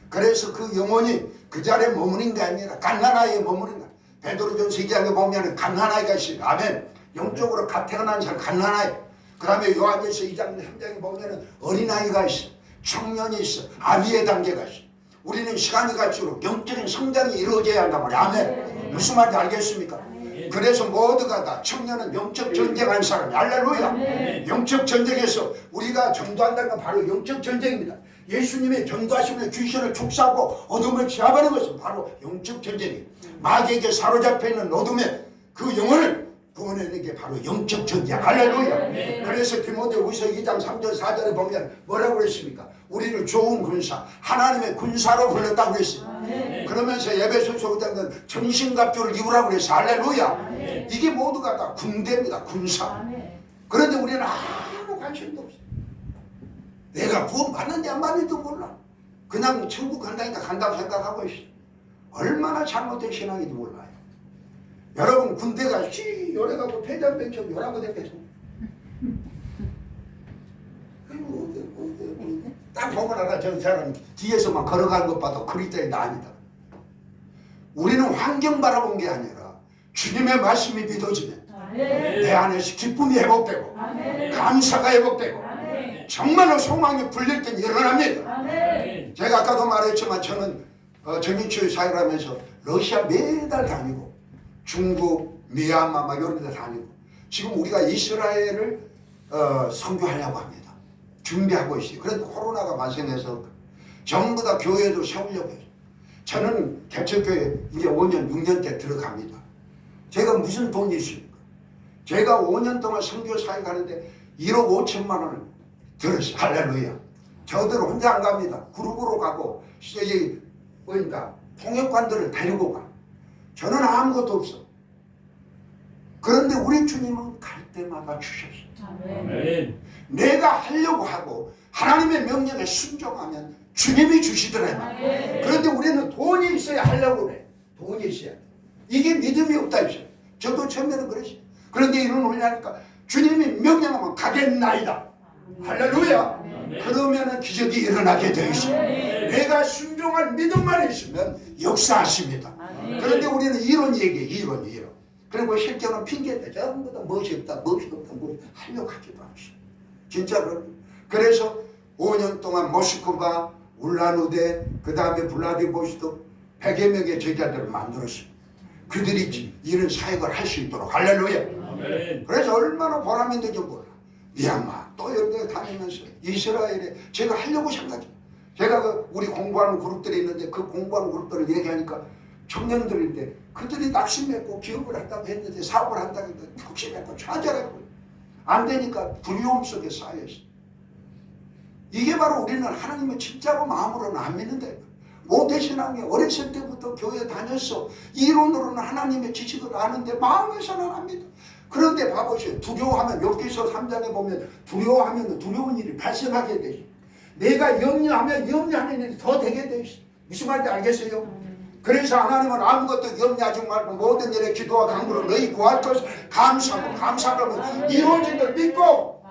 그래서 그 영혼이 그 자리에 머무는 게 아니라 갓난아이에 머무는 거야. 베드로전서 2장에 보면 갓난아이가 있어요. 아멘. 영적으로 갓 태어난 사람 갓난아이. 그 다음에 요한일서 2장 3장에 보면 어린아이가 있어. 청년이 있어. 아비의 단계가 있어. 우리는 시간이 갈수록 영적인 성장이 이루어져야 한단 말이야. 아멘. 무슨 말인지 알겠습니까? 그래서 모두가 다 청년은 영적 전쟁한 사람이 할렐루야. 영적 전쟁에서 우리가 전도한다는 건 바로 영적 전쟁입니다. 예수님이 전도하시면 귀신을 축사하고 어둠을 제압하는 것은 바로 영적 전쟁이에요. 마귀에게 사로잡혀 있는 어둠의 그 영혼을 구원하는 게 바로 영적 전쟁. 할렐루야. 그래서 디모데후서 2장 3절 4절에 보면 뭐라고 그랬습니까? 우리를 좋은 군사, 하나님의 군사로 불렀다고 그랬어요. 그러면서 에베소서 5장은 전신갑주를 입으라고 그랬어요. 할렐루야. 이게 모두가 다 군대입니다. 군사. 그런데 우리는 아무 관심도 없어요. 내가 구원 받는지 안 받는지도 몰라. 그냥 천국 간다니까 간다고 생각하고 있어. 얼마나 잘못된 신앙인지 몰라요. 여러분 군대가 요래가고 폐장병처럼 요라고 됐겠죠. 딱 보면 알아. 저 사람 뒤에서만 걸어가는 것 봐도 그리스도인이 아니다. 우리는 환경 바라본 게 아니라 주님의 말씀이 믿어지면 내 안에서 기쁨이 회복되고 감사가 회복되고 정말로 소망이 불릴 땐 일어납니다. 제가 아까도 말했지만 저는 정인치유 사역을 하면서 러시아 매달 다니고 중국, 미얀마 막 이런 데 다니고 지금 우리가 이스라엘을 선교하려고 합니다. 준비하고 있어요. 그런데 코로나가 발생해서 전부 다 교회도 세우려고 해요. 저는 개척교회 이제 5년, 6년째 들어갑니다. 제가 무슨 돈이 있습니까? 제가 5년 동안 선교 사역하는데 1억 5천만 원을 들었어요. 할렐루야. 저들 혼자 안 갑니다. 그룹으로 가고 여기 뭐니까 통역관들을 데리고 가. 저는 아무것도 없어. 그런데 우리 주님은 갈 때마다 주셨어. 아멘. 내가 하려고 하고 하나님의 명령에 순종하면 주님이 주시더라고요. 그런데 우리는 돈이 있어야 하려고 그래. 돈이 있어야 돼. 이게 믿음이 없다 했어요. 저도 처음에는 그랬어요. 그런데 이런 훈련하니까 주님이 명령하면 가겠나이다. 할렐루야. 그러면은 기적이 일어나게 되어 있어요. 내가 순종할 믿음만 있으면 역사하십니다. 그런데 우리는 이론 얘기해. 이론. 그리고 실제로는 핑계대. 전부 다 멋이 없다. 뭐 하려고 하지도 않았어요. 진짜로. 그래서 5년 동안 모스크바, 울란우데, 그 다음에 블라디보스토크 100여 명의 제자들을 만들었어요. 그들이 이런 사역을 할 수 있도록. 할렐루야. 그래서 얼마나 보람있는지 몰라. 미얀마 또 여러 데 다니면서 이스라엘에 제가 하려고 생각해요. 제가 우리 공부하는 그룹들이 있는데 그 공부하는 그룹들을 얘기하니까 청년들인데 그들이 낙심했고 기업을 한다고 했는데 사업을 한다고 했는데 낙심했고 좌절했고 안 되니까 두려움 속에 쌓여있어. 이게 바로 우리는 하나님을 진짜로 마음으로는 안 믿는데 모태신앙이 어렸을 때부터 교회 다녔어. 이론으로는 하나님의 지식을 아는데 마음에서는 안 믿어. 그런데 봐보세요. 두려워하면 욥기서 3장에 보면 두려워하면 두려운 일이 발생하게 돼 있어. 내가 염려하면 염려하는 일이 더 되게 돼 있어. 무슨 말인지 알겠어요? 그래서 하나님은 아무것도 염려하지 말고 모든 일에 기도와 간구로 너희 구할 것을 감사하고 이루어진 걸 믿고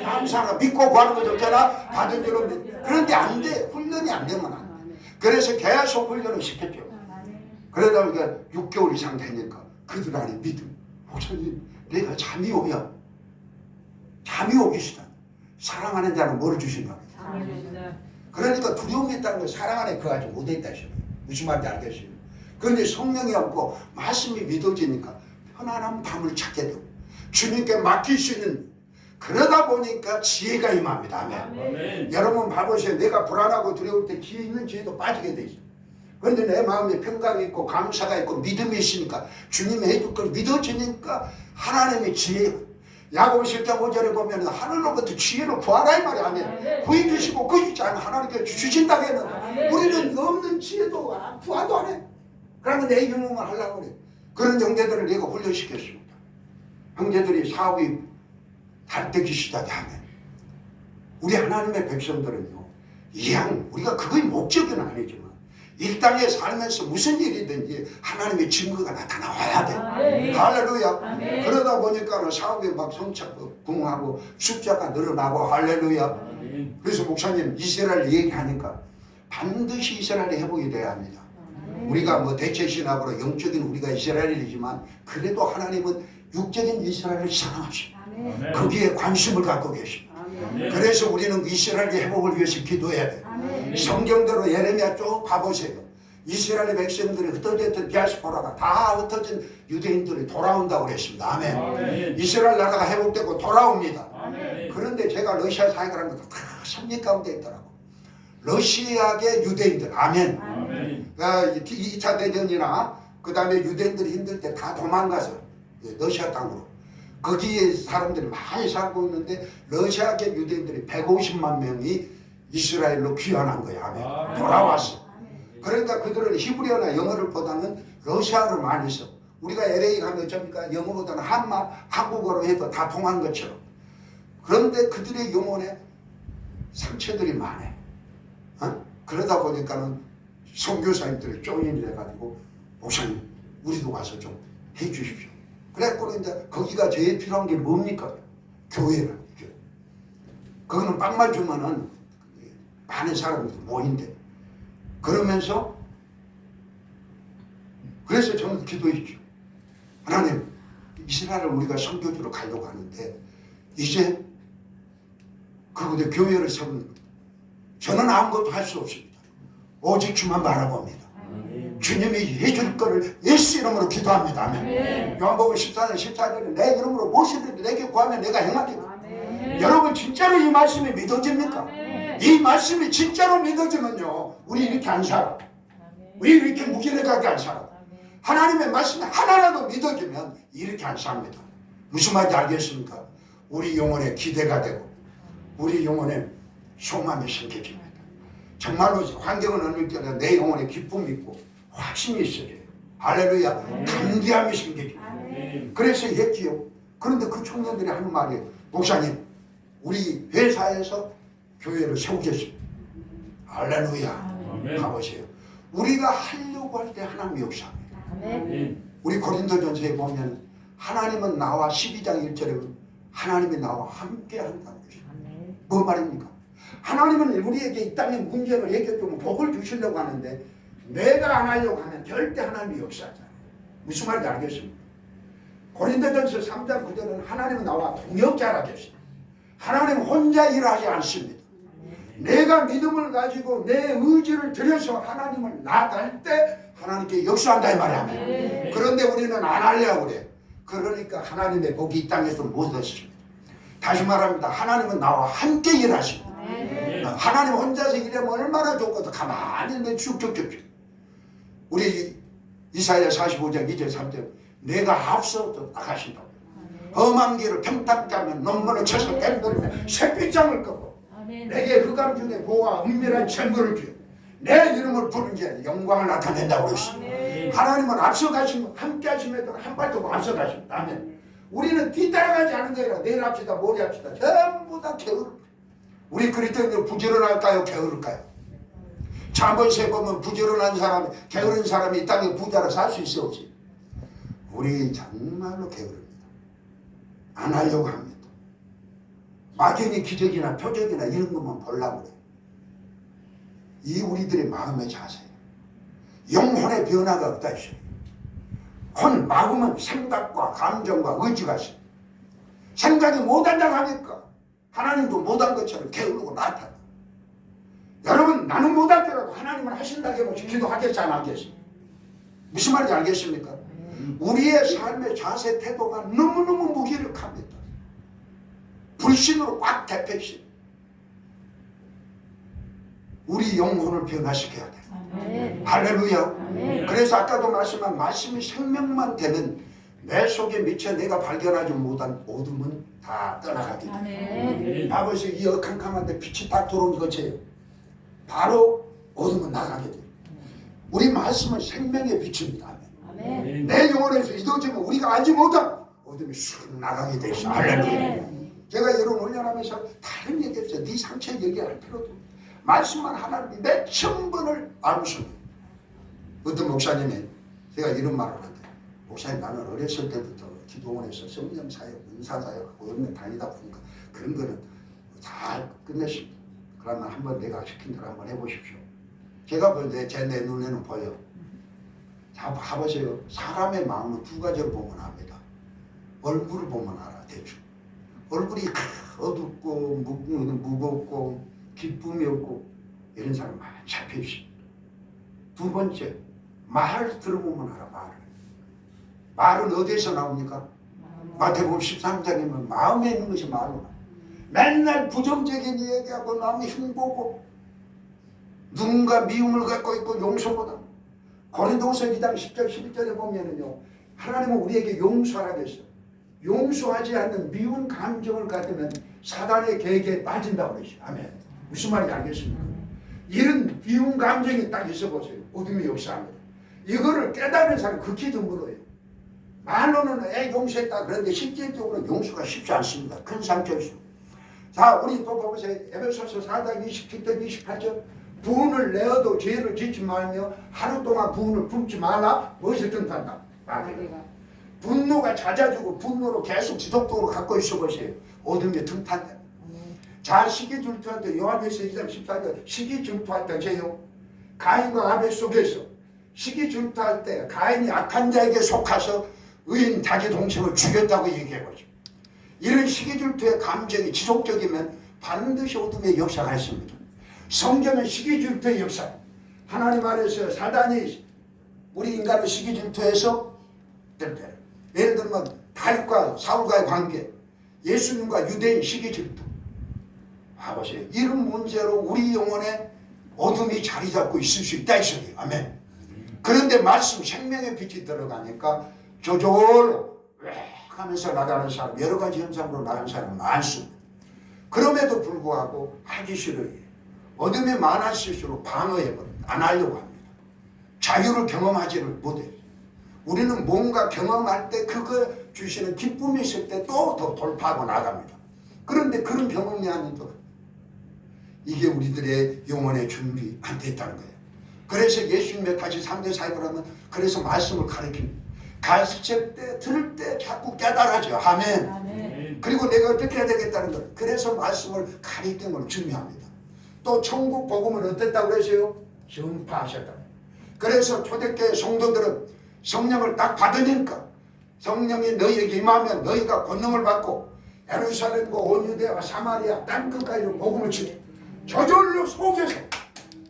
감사하고 믿고 구하는 거 좋잖아. 받은 줄로 믿고. 그런데 안 돼. 훈련이 안 되면 안 돼. 그래서 계속 훈련을 시켰죠. 그러다 보니까 6개월 이상 되니까 그들 안에 믿음. 목사님 내가 잠이 오면 잠이 오기 싫다. 사랑하는 자는 뭘 주신다고. 그러니까 두려움이 있다는 건 사랑 안에 그하지 못했다. 무슨 말인지 알겠어요? 그런데 성령이 없고 말씀이 믿어지니까 편안한 밤을 찾게 되고 주님께 맡길 수 있는 그러다 보니까 지혜가 임합니다. 아멘. 아멘. 여러분 봐보세요. 내가 불안하고 두려울 때 지혜 있는 지혜도 빠지게 돼 있어요. 그런데 내 마음에 평강이 있고 감사가 있고 믿음이 있으니까 주님이 해줄 걸 믿어지니까 하나님의 지혜. 야고보서 1장 5절에 보면 하늘로부터 지혜를 구하라 이 말이야. 아멘. 구해 주시고 구하지 않으면 하나님께 주신다고 했는데 우리는 없는 지혜도 구하도 안 해. 그러면 내 유능을 하려고 그래. 그런 형제들을 내가 훈련시켰습니다. 형제들이 사업이 달되기 시작해 하면 우리 하나님의 백성들은요, 이양 우리가 그거의 목적은 아니지만 이 땅에 살면서 무슨 일이든지 하나님의 증거가 나타나와야 돼. 할렐루야. 그러다 보니까 사업이 막 성착붕하고 숫자가 늘어나고 할렐루야. 그래서 목사님 이스라엘 얘기하니까 반드시 이스라엘이 회복이 돼야 합니다. 우리가 뭐 대체신학으로 영적인 우리가 이스라엘이지만 그래도 하나님은 육적인 이스라엘을 사랑하십니다. 거기에 관심을 갖고 계십니다. 그래서 우리는 이스라엘의 회복을 위해서 기도해야 돼요. 성경대로 예레미야 쭉 가보세요. 이스라엘의 백성들이 흩어졌던 디아스포라가 다 흩어진 유대인들이 돌아온다고 그랬습니다. 아멘. 이스라엘 나라가 회복되고 돌아옵니다. 그런데 제가 러시아 사역을 한 것도 다 섭리 가운데 있더라고. 러시아계 유대인들. 아멘. 2차 대전이나 그 다음에 유대인들이 힘들 때 다 도망가서 러시아 땅으로 거기에 사람들이 많이 살고 있는데 러시아계 유대인들이 150만 명이 이스라엘로 귀환한 거야. 아멘. 돌아왔어. 그러니까 그들은 히브리어나 영어를 보다는 러시아어를 많이 써. 우리가 LA 가면 어쩝니까? 영어보다는 한국어로 해도 다 통한 것처럼. 그런데 그들의 영혼에 상처들이 많아. 그러다 보니까는 선교사님들이 조인이 돼가지고 목사님 우리도 가서 좀 해주십시오. 그래갖고 이제 거기가 제일 필요한 게 뭡니까? 교회라. 거기는 빵만 주면은 많은 사람들이 모인대. 그러면서 그래서 저는 기도했죠. 하나님 이스라엘을 우리가 선교지로 가려고 하는데 이제 그곳에 교회를 세우는 저는 아무것도 할 수 없습니다. 오직 주만 바라봅니다. 주님이 해줄 거를 예수 이름으로 기도합니다. 아멘. 요한복음 14장 14절에 내 이름으로 무엇이든지 내게 구하면 내가 행하리라. 여러분 진짜로 이 말씀이 믿어집니까? 이 말씀이 진짜로 믿어지면요 우리 이렇게 안 살아. 우리 이렇게 무기력하게 안 살아. 하나님의 말씀이 하나라도 믿어지면 이렇게 안 삽니다. 무슨 말인지 알겠습니까? 우리 영혼에 기대가 되고 우리 영혼에 소망이 생겨집니다. 정말로 환경은 어느때나 내 영혼에 기쁨이 있고 확신이 있어져요. 할렐루야. 감기함이 생겨져요. 그래서 했지요. 그런데 그 청년들이 하는 말이에요. 목사님 우리 회사에서 교회를 세우겠습니다. 할렐루야. 가보세요. 우리가 하려고 할 때 하나님이 역사합니다. 우리 고린도전서에 보면 하나님은 나와 12장 1절에 하나님이 나와 함께 한다고 그러십니다. 뭔 말입니까? 하나님은 우리에게 이 땅의 문제를 해결하면 복을 주시려고 하는데 내가 안 하려고 하면 절대 하나님이 역사하잖아요. 무슨 말인지 알겠습니까? 고린도전서 3장 9절은 하나님은 나와 동역자라 하셨습니다. 하나님은 혼자 일하지 않습니다. 내가 믿음을 가지고 내 의지를 들여서 하나님을 나갈 때 하나님께 역사한다 이 말이야. 그런데 우리는 안 하려고 그래. 그러니까 하나님의 복이 이 땅에서 못 얻습니다. 다시 말합니다. 하나님은 나와 함께 일하십니다. 하나님 혼자서 일하면 얼마나 좋거든. 가만히 내 쭉쭉쭉쭉. 우리 이사야 45장 2절 3절 내가 앞서 나가신다고. 험한 길을 평탄케 하면 논문을 쳐서 땡들고 샛빛장을 끄고 내게 흑암 중에 보아 은밀한 재물을 주어 내 이름을 부른 자에 영광을 나타낸다고 그랬습니다. 하나님은 앞서가시면 함께 하심에도 한 발도 앞서가십니다. 아멘. 우리는 뒤따라가지 않은 거라. 내일 합시다 모레 합시다 전부 다 게으르. 우리 그리스도인들 부지런할까요 게으를까요? 잠언에 보면 부지런한 사람 게으른 사람이 이 땅에 부자로 살 수 있어 없지? 우리 정말로 게으릅니다. 안 하려고 합니다. 막연히 기적이나 표적이나 이런 것만 보려고 그래요. 이 우리들의 마음의 자세예요. 영혼의 변화가 없다 했어요. 혼 막으면 생각과 감정과 의지가 있어요. 생각이 못한다고 하니까 하나님도 못한 것처럼 게으르고 나타나. 여러분 나는 못할게라도 하나님은 하신다고 해보시 기도하겠지 안 하겠어요? 무슨 말인지 알겠습니까? 우리의 삶의 자세 태도가 너무너무 무기력합니다. 불신으로 꽉 대패시. 우리 영혼을 변화시켜야 돼요. 아멘. 할렐루야. 아멘. 그래서 아까도 말씀한 말씀이 생명만 되면 내 속에 미쳐 내가 발견하지 못한 어둠은 다 떠나가게 돼요. 아멘. 아버지 이 어캄캄한데 빛이 딱 들어오는 것이에요. 바로 어둠은 나가게 돼요. 우리 말씀은 생명의 빛입니다. 아멘. 내 영혼에서 이루어지면 우리가 알지 못한 어둠이 쑥 나가게 돼 있어. 할렐루야. 제가 여러분 훈련하면서 다른 얘기했어요. 네 상처 얘기할 필요도 없어. 말씀만 하나님이 몇천 번을 알으십니다. 어떤 목사님이 제가 이런 말을 하는데 목사님 나는 어렸을 때부터 기도원에서 성령 사역, 은사 사역하고 은혜 다니다 보니까 그런 거는 잘 끝냈습니다. 그러면 한번 내가 시킨 대로 한번 해보십시오. 제가 보는데 제 내 눈에는 보여. 자 봐보세요. 사람의 마음은 두 가지로 보면 압니다. 얼굴을 보면 알아 대충. 얼굴이 어둡고 무겁고 기쁨이 없고 이런 사람 많이 잡혀있습니다. 두 번째 말을 들어보면 알아. 말은 어디에서 나옵니까? 마태복음 13장이면 마음에 있는 것이 말로 나와. 맨날 부정적인 얘기하고 남이 흉보고 누군가 미움을 갖고 있고 용서보다 고린도후서 2장 10절 11절에 보면은요 하나님은 우리에게 용서하라고 했어요. 용서하지 않는 미운 감정을 가지면 사단의 계획에 빠진다고 그랬어요. 아멘. 무슨 말인지 알겠습니까? 이런 미운 감정이 딱 있어 보세요. 어둠이 역사합니다. 이거를 깨달은 사람이 극히 드물어요. 말로는 용서했다 그런데 실질적으로 용서가 쉽지 않습니다. 큰 상처 있습니다. 자 우리 또 보세요. 에베소서 4장 27절 28절 부은을 내어도 죄를 짓지 말며 하루 동안 부은을 품지 말라. 무엇을 뜻한다? 분노가 잦아지고 분노로 계속 지속적으로 갖고 있어 보세요. 어둠에 등탄다. 자 시기 질투할 때 요한에서 2장 14절 시기 질투할 때 제요 가인과 아벨 속에서 시기 질투할 때 가인이 악한 자에게 속아서 의인 자기 동생을 죽였다고 얘기해보죠. 이런 시기 질투의 감정이 지속적이면 반드시 어둠의 역사가 있습니다. 성경은 시기 질투의 역사. 하나님 안에서 사단이 우리 인간을 시기 질투해서 예를 들면 다윗과 사울과의 관계, 예수님과 유대인 시기 질투. 봐보세요. 이런 문제로 우리 영혼에 어둠이 자리 잡고 있을 수 있다 이소리예요. 아멘. 그런데 말씀 생명의 빛이 들어가니까 저절로 왜 하면서 나가는 사람, 여러 가지 현상으로 나가는 사람은 많습니다. 그럼에도 불구하고 하기 싫어요. 어둠이 많아질수록 방어해버립니다. 안 하려고 합니다. 자유를 경험하지를 못해요. 우리는 뭔가 경험할 때 그거 주시는 기쁨이 있을 때 또 더 돌파하고 나갑니다. 그런데 그런 경험이 아니더라고요. 이게 우리들의 영혼의 준비 안 됐다는 거예요. 그래서 예수님의 다시 3대 사역을 하면 그래서 말씀을 가르칩니다. 가르칠 때 들을 때 자꾸 깨달아져. 아멘. 아멘. 그리고 내가 어떻게 해야 되겠다는 것. 그래서 말씀을 가르침을 중요합니다. 또 천국 복음을 어땠다고 그랬어요? 전파하셨다. 그래서 초대교회 성도들은 성령을 딱 받으니까 성령이 너희에게 임하면 너희가 권능을 받고 예루살렘과 온 유대와 사마리아 땅끝까지로 복음을 치니 저절로 속에서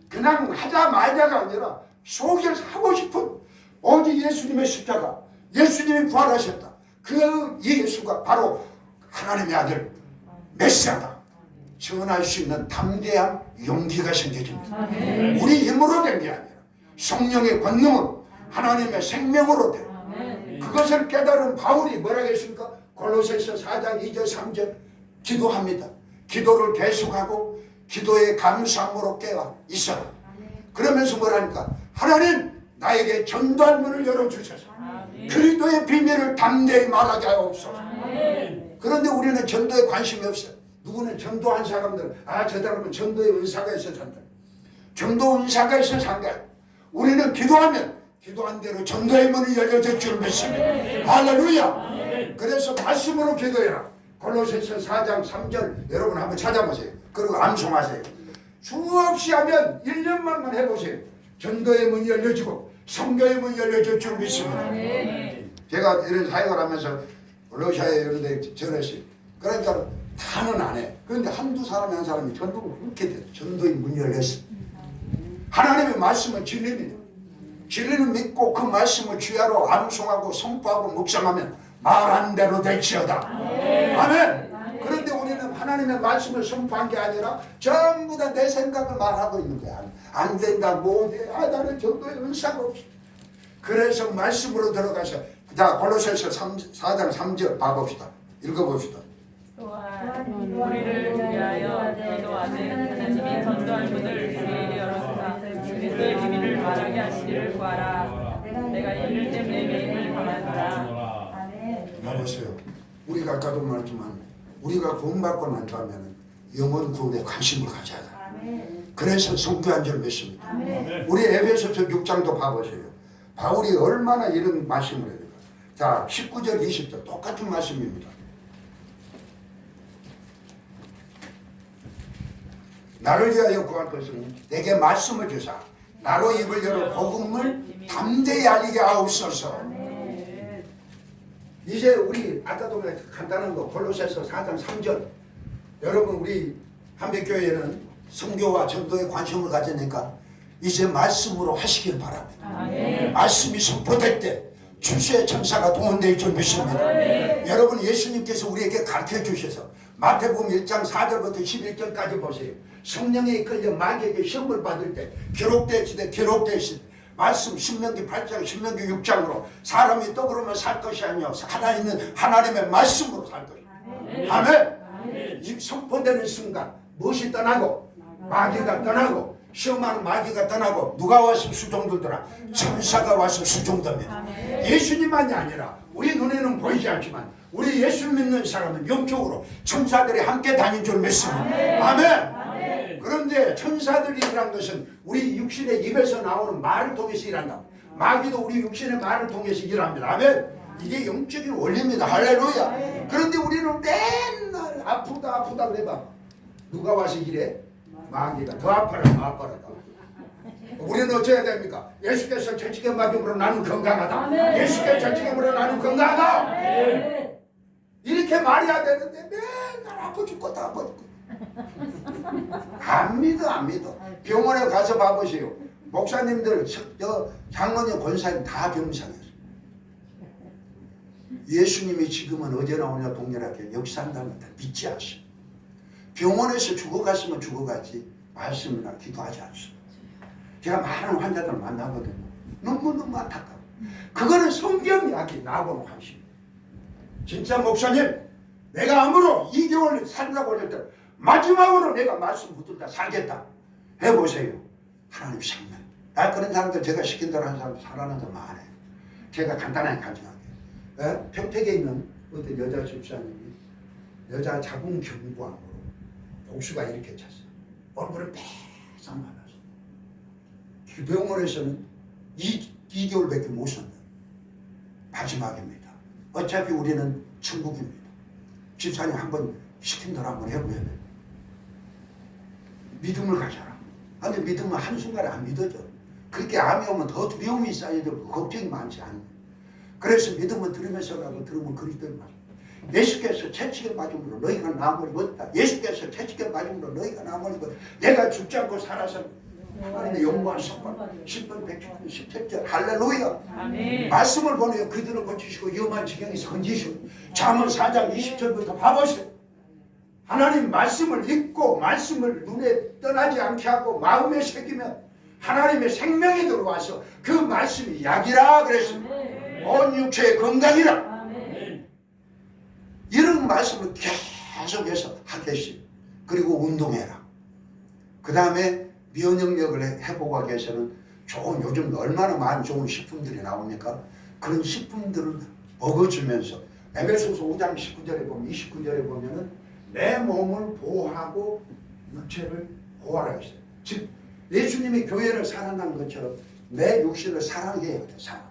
그냥 하자 말자가 아니라 속에서 하고 싶은 오직 예수님의 십자가, 예수님이 부활하셨다. 그 예수가 바로 하나님의 아들 메시아다 전할 수 있는 담대한 용기가 생겨집니다. 아멘. 우리 힘으로 된 게 아니라 성령의 권능으로 하나님의 생명으로 된 그것을 깨달은 바울이 뭐라고 했습니까? 골로새서 4장 2절 3절 기도합니다. 기도를 계속하고 기도의 감사함으로 깨어 있어라. 그러면서 뭐라니까? 하나님 나에게 전도할 문을 열어주셔서 그리스도의 비밀을 담대히 말하게 하옵소서. 그런데 우리는 전도에 관심이 없어요. 누구는 전도한 사람들은 저 사람은 전도의 은사가 있어서 산다. 전도 은사가 있어서 산다. 우리는 기도하면 기도한 대로 전도의 문이 열려질 줄 믿습니다. 할렐루야. 그래서 말씀으로 기도해라. 골로새서 4장 3절 여러분 한번 찾아보세요. 그리고 암송하세요. 수없이 하면 1년만 해보세요. 전도의 문이 열려지고 성교의 문이 열려질 줄 믿습니다. 제가 이런 사역을 하면서 러시아에 이런 데 전했어요. 그러니까 다는 안 해. 그런데 한두 사람이 한 사람이 전도를 그렇게 돼. 전도의 문이 열렸어. 하나님의 말씀은 진리입니다. 진리는 믿고 그 말씀을 주야로 암송하고 선포하고 묵상하면 말한 대로 될지어다. 아멘. 그런데 우리는 하나님의 말씀을 선포한 게 아니라 전부 다 내 생각을 말하고 있는 거야. 안 된다, 못해. 나는 전도에 은사가 없어. 그래서 말씀으로 들어가서 자 골로새서 4장 3절 봐봅시다. 읽어봅시다. 또한 우리를 위하여 기도하되 하나님이 전도할 문을 우리에게 열어주사 그리스도의 비밀을 말하게 하시기를 구하라. 내가 이를 때문에 매일 바라노라. 봐보세요. 우리가 아까도 말했지만 우리가 구원받고 난 다음에는 영혼 구원에 관심을 가져야 돼. 그래서 선교한 줄 믿습니다. 우리 에베소서 6장도 봐보세요. 바울이 얼마나 이런 말씀을 해요. 자 19절 20절 똑같은 말씀입니다. 나를 위하여 구할 것은 내게 말씀을 주사 나로 입을 열어 복음을 담대히 알리게 하옵소서. 이제 우리 아까도 간단한 거 골로새서 4장 3절 여러분 우리 한백교회는 선교와 전도에 관심을 가지니까 이제 말씀으로 하시길 바랍니다. 말씀이 선포될 때 주수의 천사가 동원될 줄 믿습니다. 여러분 예수님께서 우리에게 가르쳐 주셔서 마태복음 1장 4절부터 11절까지 보세요. 성령에 이끌려 마귀에게 시험을 받을 때 기록되시되 말씀 신명기 8장 신명기 6장으로 사람이 떡으로만 살 것이 아니요 살아있는 하나님의 말씀으로 살 것이다. 아멘. 이 선포되는 순간 무엇이 떠나고 마귀가 떠나고 시험하는 마귀가 떠나고 누가 와서 수종들더라? 천사가 와서 수종됩니다. 예수님만이 아니라 우리 눈에는 보이지 않지만 우리 예수 믿는 사람은 영적으로 천사들이 함께 다닌 줄 믿습니다. 아멘. 그런데 천사들이라는 것은 우리 육신의 입에서 나오는 말을 통해서 일한다. 마귀도 우리 육신의 말을 통해서 일합니다. 아멘. 이게 영적인 원리입니다. 할렐루야. 그런데 우리는 맨날 아프다 그래봐. 누가 와서 일해? 마귀가 더 아파라. 우리는 어찌해야 됩니까? 예수께서 채찍에 맞음으로 나는 건강하다. 예수께서 채찍으로 나는 건강하다. 이렇게 말해야 되는데 맨날 아파 죽겠다 아파 죽겠다. 안 믿어. 병원에 가서 봐보세요. 목사님들, 장로님, 권사님 다 병상이었어요. 예수님이 지금은 어제나 오늘 동일하게 역사한다는 걸 다 믿지 않습니다. 병원에서 죽어갔으면 죽어갔지 말씀이나 기도하지 않습니다. 제가 많은 환자들 만나거든요. 너무너무 안타까워. 그거는 성경 이야기 나하고는 관심. 진짜 목사님 내가 암으로 2개월 살다고 그럴 때 마지막으로 내가 말씀 붙들다 살겠다 해보세요. 하나님 생명. 그런 사람들 제가 시킨 대로 하는 사람들 살아나는 사람 많아요. 제가 간단하게 가져갈게요. 평택에 있는 어떤 여자 집사님이 여자 자궁 경부암으로 복수가 이렇게 찼어요. 얼굴을 빼싹 말랐어. 병원에서는 2개월밖에 못 산다. 마지막입니다. 어차피 우리는 천국입니다. 집사님 한번 시킨 대로 한번 해보야 돼. 믿음을 가져라. 근데 믿음은 한순간에 안 믿어져. 그렇게 암이 오면 더 두려움이 쌓여들고 걱정이 많지 않아요. 그래서 믿음을 들으면서라도 들으면 그리스도의 말씀. 예수께서 채찍에 맞음으로 너희가 나음을 얻다. 예수께서 채찍에 맞음으로 너희가 나음을 얻다. 내가 죽지 않고 살아서 하나님의 영광을 선포. 10번 110번 17절 할렐루야. 아멘. 말씀을 보내요. 그들을 고치시고 위험한 지경에서 건지시고 잠언 4장 20절부터 봐보세요. 하나님 말씀을 읽고 말씀을 눈에 떠나지 않게 하고 마음에 새기면 하나님의 생명이 들어와서 그 말씀이 약이라 그랬습니다. 온 육체의 건강이라. 이런 말씀을 계속해서 하겠어요. 그리고 운동해라. 그 다음에 면역력을 회복하기 위해서는 좋은, 요즘 얼마나 많은 좋은 식품들이 나옵니까? 그런 식품들을 먹어주면서 에베소서 5장 19절에 보면 29절에 보면은 내 몸을 보호하고 육체를 보호하라 했어요. 즉 예수님이 교회를 사랑하는 것처럼 내 육신을 사랑해야 돼. 사랑.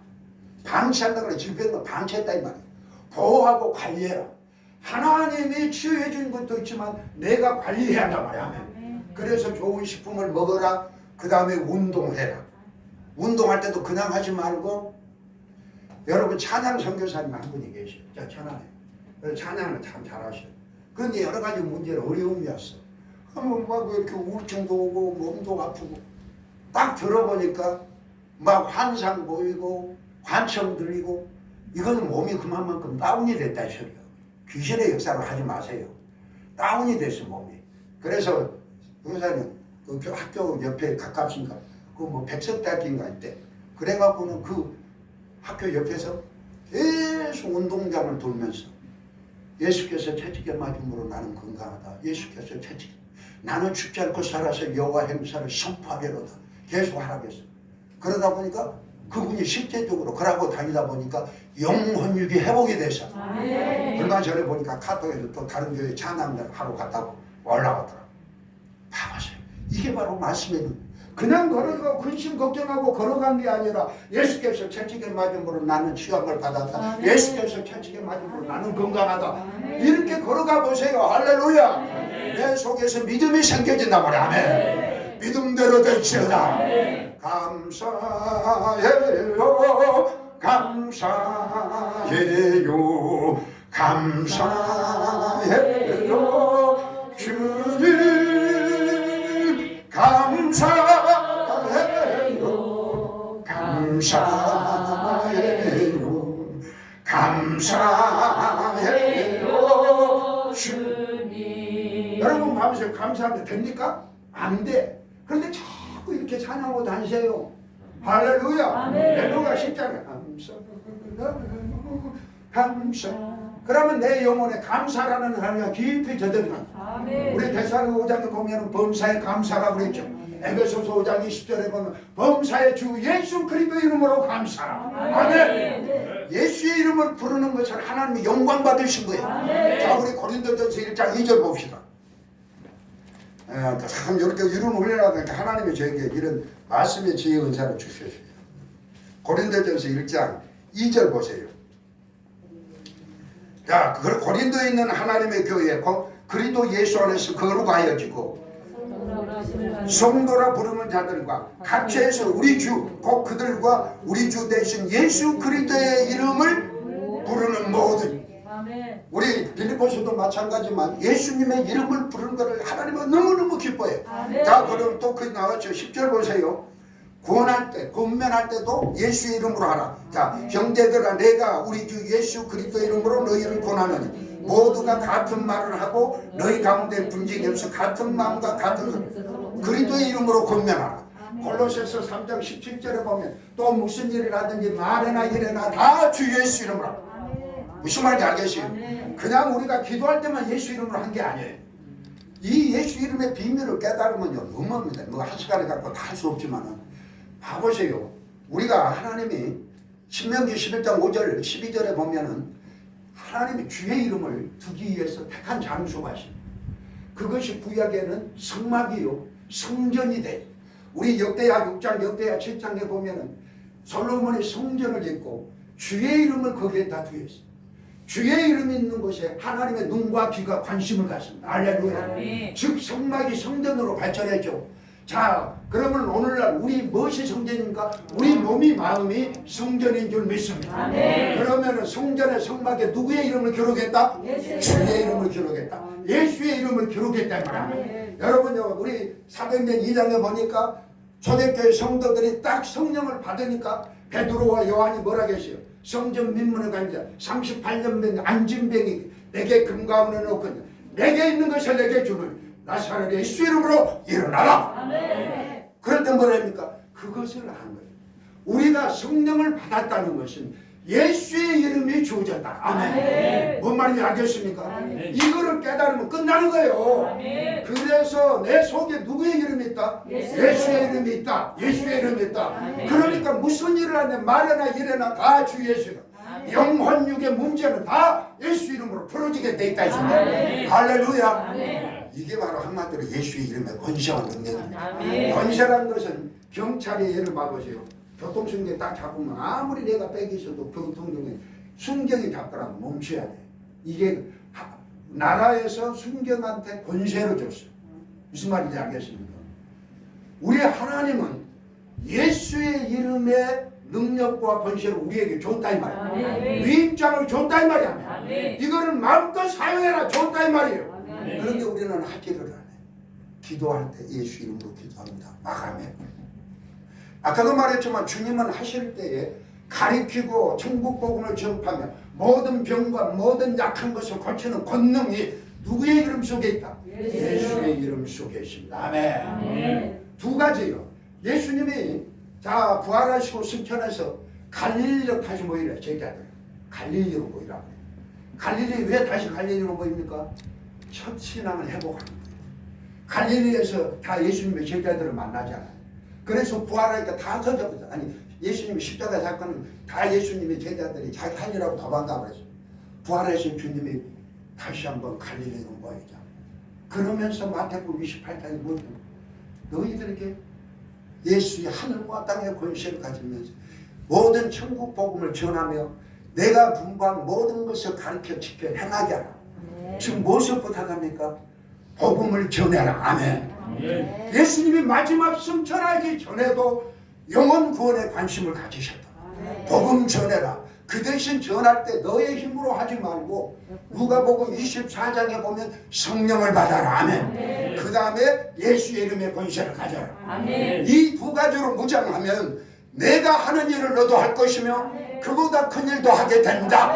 방치한다고 그래. 질병을 방치했다 이 말이에요. 보호하고 관리해라. 하나님이 치유해 준 것도 있지만 내가 관리해야 한단 말이야. 그래서 좋은 식품을 먹어라. 그 다음에 운동해라. 운동할 때도 그냥 하지 말고, 여러분 찬양 선교사님 한 분이 계셔요. 자, 천안에. 찬양을 참 잘하셔요. 그런데 여러 가지 문제로 어려움이 왔어. 막 이렇게 우울증도 오고 몸도 아프고, 딱 들어보니까 막 환상 보이고 환청 들리고, 이거는 몸이 그만큼 다운이 됐다 이 소리야. 귀신의 역사로 하지 마세요. 다운이 됐어 몸이. 그래서 의사는 그 학교 옆에 가깝습니까? 그 뭐 백석대학교인가 있대. 그래갖고는 그 학교 옆에서 계속 운동장을 돌면서 예수께서 채찍에 맞음으로 나는 건강하다. 예수께서 채찍, 나는 죽지 않고 살아서 여호와 행사를 선포하리로다. 계속 하라겠어. 그러다 보니까 그분이 실제적으로 그러고 다니다 보니까 영혼육이 회복이 돼서 얼마 전에 보니까 카톡에도 또 다른 교회 찬양을 하러 갔다고 올라오더라고. 봐보세요. 이게 바로 말씀에는 그냥 걸어가고 근심 걱정하고 걸어간 게 아니라 예수께서 채찍에 맞음으로 나는 취약을 받았다. 예수께서 채찍에 맞음으로 나는 건강하다. 이렇게 걸어가 보세요. 할렐루야. 내 속에서 믿음이 생겨진단 말이야. 아멘. 믿음대로 될지어다. 감사해요. 감사해요. 감사해요. 주님 감사해요. 감사해요. 감사해요. 주님. 여러분 봐보세요. 감사하면 됩니까? 안 돼. 그런데 자꾸 이렇게 찬양하고 다니세요. 할렐루야. 멜로가 쉽잖아요. 감사. 그러면 내 영혼에 감사라는 하나님과 깊이 젖어들어간다. 우리 데살로니가 5장에 보면 범사에 감사라고 그랬죠. 에베소서 5장 20절에 보면 범사의 주 예수 그리스도 이름으로 감사라. 아멘. 예수의 이름을 부르는 것을 하나님이 영광 받으신 거예요. 자, 우리 고린도전서 1장 2절 봅시다. 참 이렇게 이런 훈련하니까 하나님이 저에게 이런 말씀의 지혜 은사를 주셨어요. 고린도전서 1장 2절 보세요. 자, 그 고린도에 있는 하나님의 교회 그리스도 예수 안에서 거룩하여지고 성도라 부르는 자들과 각처에서 우리 주 곧 그들과 우리 주 대신 예수 그리스도의 이름을 부르는 모든, 우리 빌립보서도 마찬가지지만 예수님의 이름을 부르는 것을 하나님은 너무너무 기뻐해요. 자, 그럼 또 그 나왔죠. 10절 보세요. 구원할 때, 권면할 때도 예수의 이름으로 하라. 자, 형제들아 내가 우리 주 예수 그리스도 이름으로 너희를 권하노니 모두가 같은 말을 하고 너희 가운데 분쟁이 없어 같은 마음과 같은 그리스도의 이름으로 권면하라. 골로새서 3장 17절에 보면 또 무슨 일이라든지 말이나 일이나 다 주 예수 이름으로 하라. 무슨 말인지 알겠어요? 그냥 우리가 기도할 때만 예수 이름으로 한 게 아니에요. 이 예수 이름의 비밀을 깨달으면요 너무합니다. 뭐 한 시간에 갖고 다 할 수 없지만은 봐보세요. 우리가 하나님이 신명기 11장 5절 12절에 보면은 하나님이 주의 이름을 두기 위해서 택한 장소가 있습니다. 그것이 구약에는 성막이요 성전이 돼. 우리 역대하 6장 역대하 7장에 보면은 솔로몬이 성전을 짓고 주의 이름을 거기에다 두었어요. 주의 이름이 있는 곳에 하나님의 눈과 귀가 관심을 갖습니다. 할렐루야. 즉 성막이 성전으로 발전했죠. 자, 그러면 오늘날 우리 무엇이 성전입니까? 우리 몸이 마음이 성전인 줄 믿습니다. 그러면 성전의 성막에 누구의 이름을 기록했다? 주의 이름을 기록했다. 예수의 이름을 기록했단 말이야. 여러분요, 우리 사도행전 2장에 보니까 초대교회 성도들이 딱 성령을 받으니까 베드로와 요한이 뭐라 계세요? 성전 민문에 가니까 38년 된 안진병이 내게 금가운을 넣고 내게 있는 것을 내게 주는 나사렛 예수 이름으로 일어나라. 그럴 때 뭐랍니까? 그것을 하는 거예요. 우리가 성령을 받았다는 것은 예수의 이름이 주어졌다. 아멘. 뭔 말인지 알겠습니까? 이거를 깨달으면 끝나는 거예요. 그래서 내 속에 누구의 이름이 있다? 예수의 이름이 있다. 예수의 이름이 있다. 그러니까 무슨 일을 하냐, 말이나 일이나 다 주 예수 이름. 영혼 육의 문제는 다 예수 이름으로 풀어지게 돼 있다. 할렐루야. 이게 바로 한마디로 예수의 이름의 권세와 능력입니다. 권세라는 것은 경찰의 예를 봐보세요. 교통순경 딱 잡으면 아무리 내가 백이 있어도 교통순경에 순경이 잡더라도 멈춰야 돼. 이게 나라에서 순경한테 권세를 줬어요. 무슨 말인지 알겠습니까? 우리 하나님은 예수의 이름의 능력과 권세를 우리에게 줬다 이 말이에요. 위임장을 줬다 이 말이야. 이거를 마음껏 사용해라 줬다 이 말이에요. 그런데 우리는 하지를 안 해. 기도할 때 예수 이름으로 기도합니다. 마감해. 아까도 말했지만 주님은 하실 때에 가리키고 천국 복음을 전파하며 모든 병과 모든 약한 것을 고치는 권능이 누구의 이름 속에 있다? 예수의 이름 속에 있습니다. 아멘. 두 가지요. 예수님이 자 부활하시고 승천해서 갈릴리로 다시 모이라. 제자들 갈릴리로 모이라. 갈릴리 왜 다시 갈릴리로 모입니까? 첫 신앙을 회복하는 거예요. 갈릴리에서 다 예수님의 제자들을 만나잖아요. 그래서 부활하니까 다 터져버렸어요. 아니 예수님이 십자가 사건은 다 예수님의 제자들이 자기 할 일하고 도망가 버렸어요. 부활하신 주님이 다시 한번 갈릴리로 모이자. 그러면서 마태복음 28장에 뭐죠? 너희들에게 예수의 하늘과 땅의 권세를 가지면서 모든 천국 복음을 전하며 내가 분부한 모든 것을 가르쳐 지켜 행하게 하라. 지금 무엇을 부탁합니까? 복음을 전해라. 아멘. 예수님이 마지막 승천하기 전에도 영혼 구원에 관심을 가지셨다. 복음 전해라. 그 대신 전할 때 너의 힘으로 하지 말고 누가복음 24장에 보면 성령을 받아라. 아멘. 그 다음에 예수의 이름의 권세를 가져라. 이 두 가지로 무장하면 내가 하는 일을 너도 할 것이며 그보다 큰 일도 하게 된다.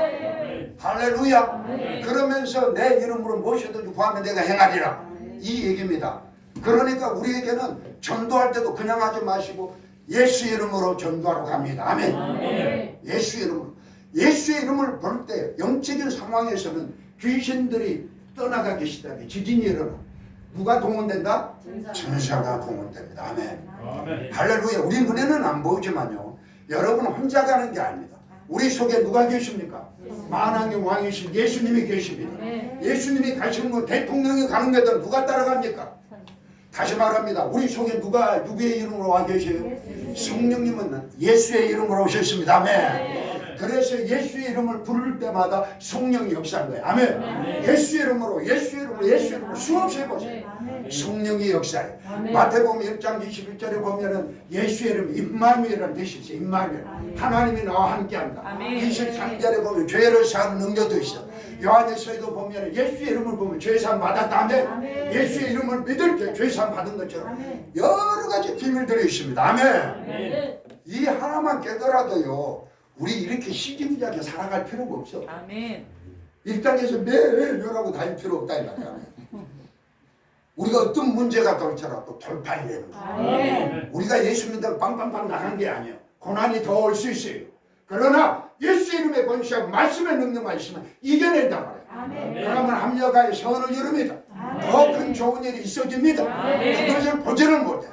할렐루야. 그러면서 내 이름으로 무엇이든지 구하면 내가 행하리라. 이 얘기입니다. 그러니까 우리에게는 전도할 때도 그냥 하지 마시고 예수 이름으로 전도하러 갑니다. 아멘. 예수 이름으로. 예수의 이름을 부를 때 영적인 상황에서는 귀신들이 떠나가기 시작해. 지진이 일어나. 누가 동원된다? 천사가 동원됩니다. 아멘. 할렐루야. 우리 눈에는 안 보이지만요, 여러분 혼자 가는 게 아닙니다. 우리 속에 누가 계십니까? 만왕의 왕이신 예수님이 계십니다. 예수님이 가시는 건 대통령이 가는 데도 누가 따라갑니까? 다시 말합니다. 우리 속에 누구의 이름으로 와 계세요? 성령님은 예수의 이름으로 오셨습니다. 아멘. 그래서 예수의 이름을 부를 때마다 성령이 역사한 거예요. 아멘. 예수의 이름으로 수없이 해보세요. 성령이 역사해. 마태복음 1장 21절에 보면은 예수의 이름 임마누엘이라는 뜻이 있어요. 임마누엘. 하나님이 나와 함께한다. 23절에 보면 죄를 사하는 능력도 있어. 요한일서에도 보면 예수의 이름을 보면 죄사함 받았다. 아멘. 예수의 이름을 믿을 때 죄사함 받은 것처럼 여러 가지 비밀들이 있습니다. 아멘. 이 하나만 깨더라도요, 우리 이렇게 시기무지하게 살아갈 필요가 없어. 아멘. 이 땅에서 매일 이러고 다닐 필요 없다 이 말이야. 우리가 어떤 문제가 닥쳐라도 돌파해내는 거야. 우리가 예수 믿다고 빵빵빵 나간 게 아니에요. 고난이 더 올 수 있어요. 그러나 예수 이름의 권세하고 말씀의 능력만 있으면 이겨낸단 말이에요. 그러면 합력하여 선을 이룹니다. 더 큰 좋은 일이 있어집니다. 그것을 보지는 못해.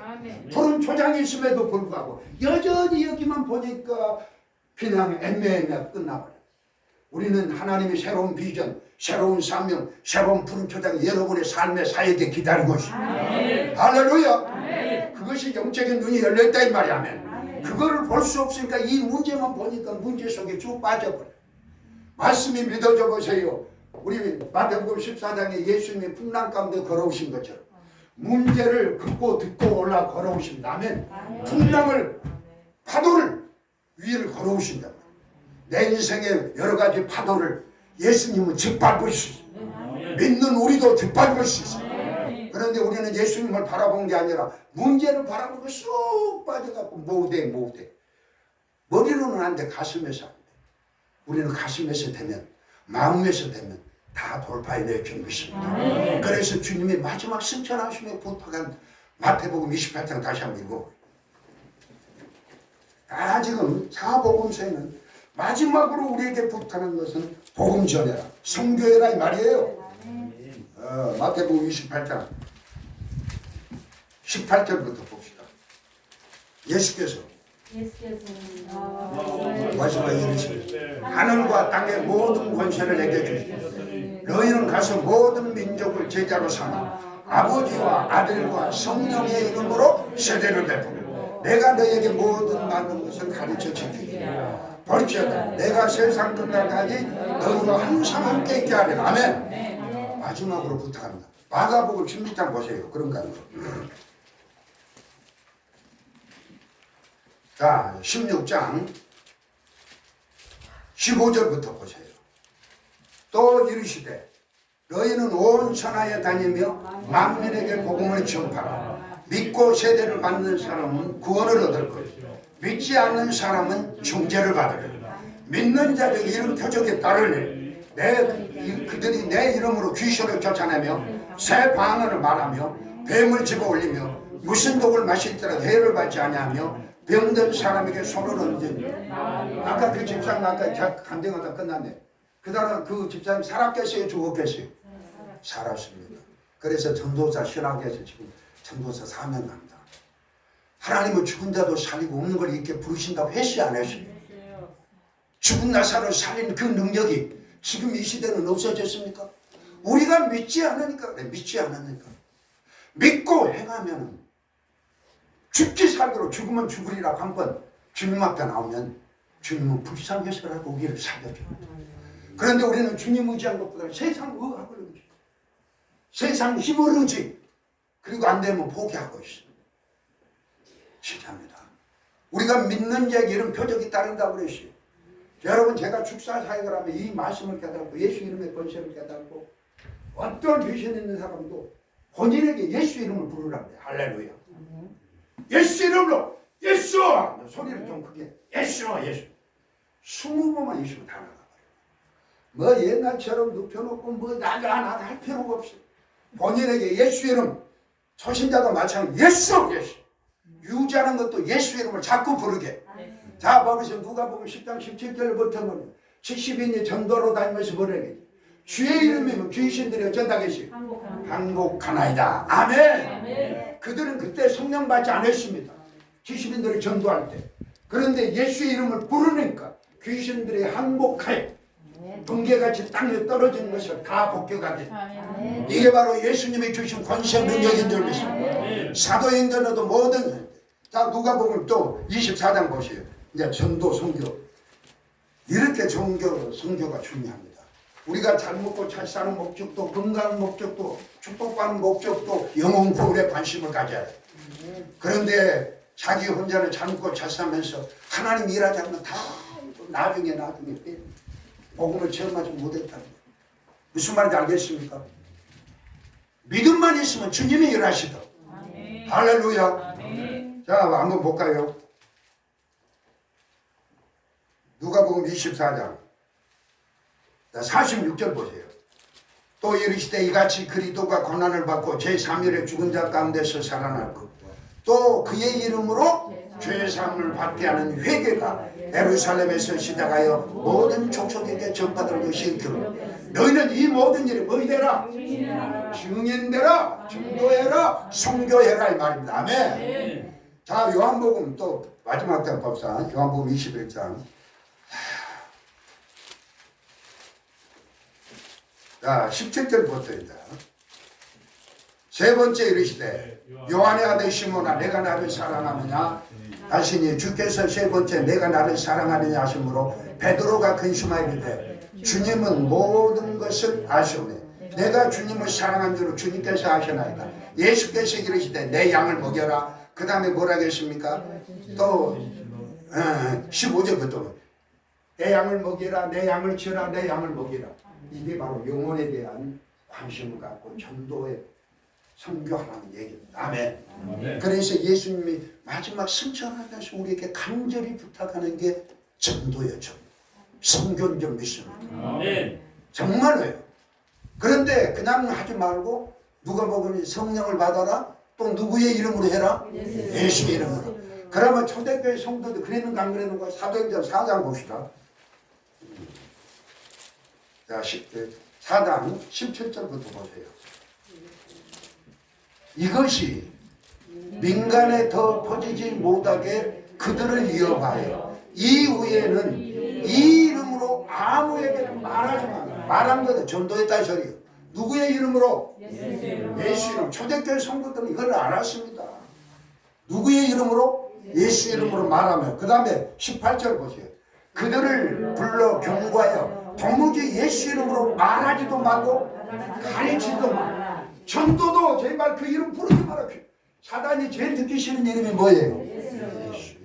푸른 초장이 있음에도 불구하고 여전히 여기만 보니까 그냥 애매애매 끝나버려. 우리는 하나님의 새로운 비전, 새로운 사명, 새로운 푸른 초장이 여러분의 삶의 사역에 기다리고 있습니다. 할렐루야. 그것이 영적인 눈이 열려있다 이 말이야. 아멘. 그거를 볼 수 없으니까 이 문제만 보니까 문제 속에 쭉 빠져버려. 말씀이 믿어져 보세요. 우리 마태복음 14장에 예수님이 풍랑 가운데 걸어오신 것처럼 문제를 긋고 듣고 올라 걸어오십니다. 아멘. 풍랑을, 파도를 위를 걸어오신다. 내 인생의 여러 가지 파도를 예수님은 짓밟을 수 있어. 믿는 우리도 짓밟을 수 있어. 그런데 우리는 예수님을 바라본 게 아니라 문제를 바라보고 쑥 빠져갖고 모대. 머리로는 안 돼. 가슴에서 안 돼. 우리는 가슴에서 되면, 마음에서 되면 다 돌파해낼 줄 믿습니다. 그래서 주님이 마지막 승천하심에 부탁한 마태복음 28장 다시 한번 읽어. 지금 사복음서에는 마지막으로 우리에게 부탁하는 것은 복음 전해라, 선교해라 이 말이에요. 마태복음 28장 18절부터 봅시다. 예수께서 마지막에 이르시되 하늘과 땅의 모든 권세를 내게 주시고 너희는 가서 모든 민족을 제자로 삼아 아버지와 아들과 성령의 이름으로 세례를 베푸고 내가 너희에게 모든 많은 것을 가르쳐 지키리라. 벌써 내가 세상 끝날까지 너희와 항상 함께 있게 하리라. 아멘. 마지막으로 부탁합니다. 마가복음 16장 보세요. 그런가요? 자, 16장 15절부터 보세요. 또 이르시되 너희는 온 천하에 다니며 만민에게 복음을 전파하라. 믿고 세례를 받는 사람은 구원을 얻을 것이요 믿지 않는 사람은 중죄를 받으리라. 믿는 자들 이름 표적에 따르니 그들이 내 이름으로 귀신을 쫓아내며 새 방언을 말하며 뱀을 집어올리며 무슨 독을 마실지라도 해를 받지 아니하며 병든 사람에게 손을 얹으니. 아까 그 집사님 아까 간증하다 끝났네. 그 다음 그 집사님 살았겠어요, 죽었겠어요? 살았습니다. 그래서 전도사 신학에서 지금 전도사 사명합니다. 하나님은 죽은 자도 살리고 없는 걸 이렇게 부르신다고 했어요, 안 했어요? 죽은 나사를 살린 그 능력이 지금 이 시대는 없어졌습니까? 우리가 믿지 않으니까 그래. 믿지 않으니까. 믿고 행하면 죽기 살기로 죽으면 죽으리라고 한 번 주님 앞에 나오면 주님은 불쌍해서라도 우리를 살려줍니다. 그런데 우리는 주님 의지한 것보다 세상 의학을 의지, 세상 힘을 의지, 그리고 안 되면 포기하고 있습니다. 진짜입니다. 우리가 믿는 자에게 이런 표적이 따른다고 그랬어요. 여러분, 제가 축사 사역을 하면 이 말씀을 깨닫고 예수 이름의 권세를 깨닫고 어떤 귀신 있는 사람도 본인에게 예수 이름을 부르랍니다. 할렐루야. 예수 이름으로 예수! 소리를 좀 크게 예수! 예수! 20번만 예수로 다 나가버려요. 뭐 옛날처럼 눕혀놓고 뭐 나가 할 필요가 없어요. 본인에게 예수 이름, 초신자도 마찬가지 예수! 예수! 유지하는 것도 예수 이름을 자꾸 부르게. 자, 거기서 누가 보면 10장 17절부터는 70인이 전도로 다니면서 뭐라겠지? 주의 이름이면 귀신들이 어쩐다겠지? 항복하나이다. 아멘. 그들은 그때 성령 받지 않았습니다. 70인들이 전도할 때. 그런데 예수의 이름을 부르니까 귀신들이 항복하여 번개같이 땅에 떨어지는 것을 다 복격하게. 이게 바로 예수님이 주신 권세 능력인 줄 믿습니다. 사도행전에도 모든, 자, 누가 보면 또 24장 보세요. 이제 전도, 선교. 이렇게 선교가 중요합니다. 우리가 잘 먹고 잘 사는 목적도, 건강한 목적도, 축복받는 목적도 영혼 구원에 관심을 가져야 돼. 그런데 자기 혼자는 잘 먹고 잘 살면서 하나님 일하지 않으면 다 나중에 복음을 체험하지 못했다. 무슨 말인지 알겠습니까? 믿음만 있으면 주님이 일하시다. 할렐루야. 자, 한번 볼까요? 누가복음 24장 46절 보세요. 또 이르시되 이같이 그리스도가 고난을 받고 제3일에 죽은 자 가운데서 살아났고 또 그의 이름으로 죄사함을 받게 하는 회개가 예루살렘에서 시작하여 모든 족속에게 전파될 것이 이르기로 너희는 이 모든 일에 뭐이 되라? 증인되라, 전도해라, 선교해라 이 말입니다. 아멘. 자, 요한복음 또 마지막 장 봅시다. 요한복음 21장. 자, 17절부터입니다. 세 번째 이르시되 요한의 아들 시몬아 내가 나를 사랑하느냐 하시니 주께서 세 번째 내가 나를 사랑하느냐 하시므로 베드로가 근심하이르되 주님은 모든 것을 아시오매 내가 주님을 사랑한 줄 주님께서 아시나이다. 예수께서 이르시되 내 양을 먹여라. 그 다음에 뭐라 하겠습니까? 또 15절부터 내 양을 먹이라, 내 양을 치라, 내 양을 먹이라. 이게 바로 영혼에 대한 관심을 갖고 전도에 선교하라는 얘기입니다. 아멘. 그래서 예수님이 마지막 승천하면서 우리에게 간절히 부탁하는 게 전도예요. 선교인 줄 믿습니다. 정말로요. 그런데 그냥 하지 말고 누가 보면 성령을 받아라. 또 누구의 이름으로 해라? 예수의 이름으로. 그러면 초대교회 성도들 그랬는가 안 그랬는가? 사도행전 4장 봅시다. 자, 4장 17절부터 보세요. 이것이 민간에 더 퍼지지 못하게 그들을 위협하여 이후에는 이 이름으로 아무에게도 말하지 마. 말한 거다. 전도했다 소리요. 누구의 이름으로? 예수 이름. 초대교회 성도들은 이걸 알았습니다. 누구의 이름으로? 예수 이름으로 말하며. 그 다음에 18절 보세요. 그들을 불러 경고하여 도무지 예수 이름으로 말하지도 말고 가르치지도 마. 전도도 제발 그 이름 부르지 마라. 사단이 제일 듣기 싫은 이름이 뭐예요? 예수.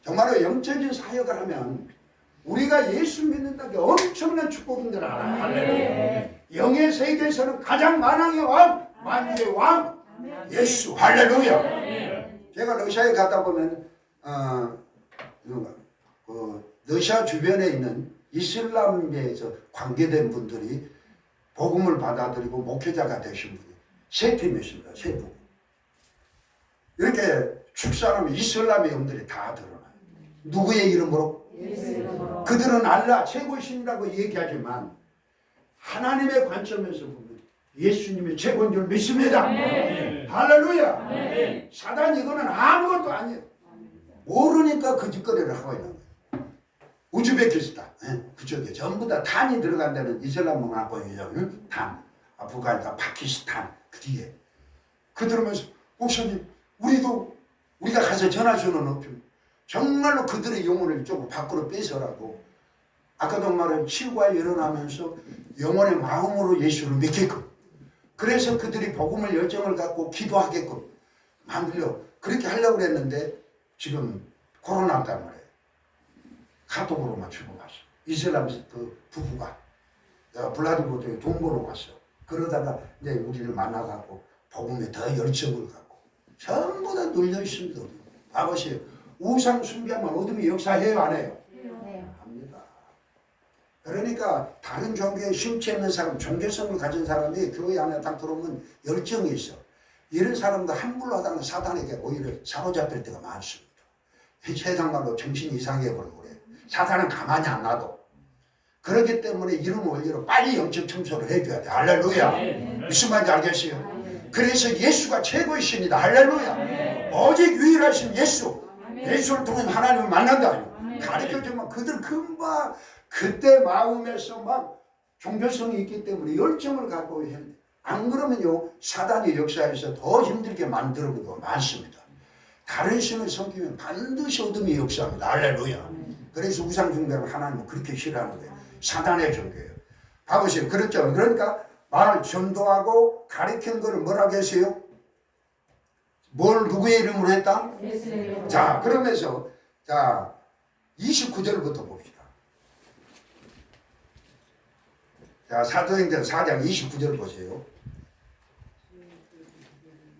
정말로 영적인 사역을 하면 우리가 예수 믿는다는 게 엄청난 축복인 줄 알아요. 영의 세계에서는 가장 만왕의 왕, 만주의 왕, 예수. 할렐루야. 제가 러시아에 갔다 보면 러시아 주변에 있는 이슬람계에서 관계된 분들이 복음을 받아들이고 목회자가 되신 분이 세 팀이 있습니다. 세 분. 이렇게 축사하면 이슬람의 영들이 다 드러나요. 누구의 이름으로? 그들은 알라 최고의 신이라고 얘기하지만 하나님의 관점에서 보면 예수님이 최고인 줄 믿습니다. 할렐루야. 사단이 이거는 아무것도 아니에요. 모르니까 그 짓거리를 하고 있는 거예요. 우즈베키스탄 그쪽에 전부 다 탄이 들어간다는 이슬람 문화권이죠. 탄, 아프가니스탄, 파키스탄 그 뒤에 그 들으면서 목사님 우리가 가서 전할 수는 없죠. 정말로 그들의 영혼을 조금 밖으로 빼서라도 아까도 말한 치유가 일어나면서 영혼의 마음으로 예수를 믿게끔 그래서 그들이 복음을 열정을 갖고 기도하게끔 만들려 그렇게 하려고 그랬는데 지금 코로나 때문에 카톡으로만 주고갔어. 이슬람 그 부부가 블라디보스토크에 돈 벌러 갔어. 그러다가 이제 우리를 만나갖고 복음에 더 열정을 갖고 전부 다 눌려 있습니다. 아버지 우상 숭배하면 어둠이 역사해요 안 해요? 합니다. 그러니까 다른 종교에 심취 있는 사람, 종교성을 가진 사람이 교회 안에 딱 들어오면 열정이 있어. 이런 사람도 함부로 하다가 사단에게 오히려 사로잡힐 때가 많습니다. 세상 말로 정신이 이상해버리고 그래. 사단은 가만히 안 놔둬. 그렇기 때문에 이런 원리로 빨리 영적 청소를 해줘야 돼. 할렐루야. 무슨 말인지 알겠어요? 그래서 예수가 최고의 신이다. 할렐루야. 오직 유일하신 예수. 예수를 통해 하나님을 만난다. 가르쳐주면 그들 금방 그때 마음에서 막 종교성이 있기 때문에 열정을 갖고 해야 돼. 안 그러면요 사단이 역사에서 더 힘들게 만드는 것도 많습니다. 다른 신을 섬기면 반드시 어둠이 역사합니다. 할렐루야. 그래서 우상 숭배를 하나님은 그렇게 싫어하는 거예요. 사단의 종교예요. 봐보세요. 그렇죠. 그러니까 말을 전도하고 가르친 거를 뭐라고 했어요? 뭘 누구의 이름으로 했다? 자, 그러면서 자 29절부터 봅시다. 자, 사도행전 4장 29절 보세요.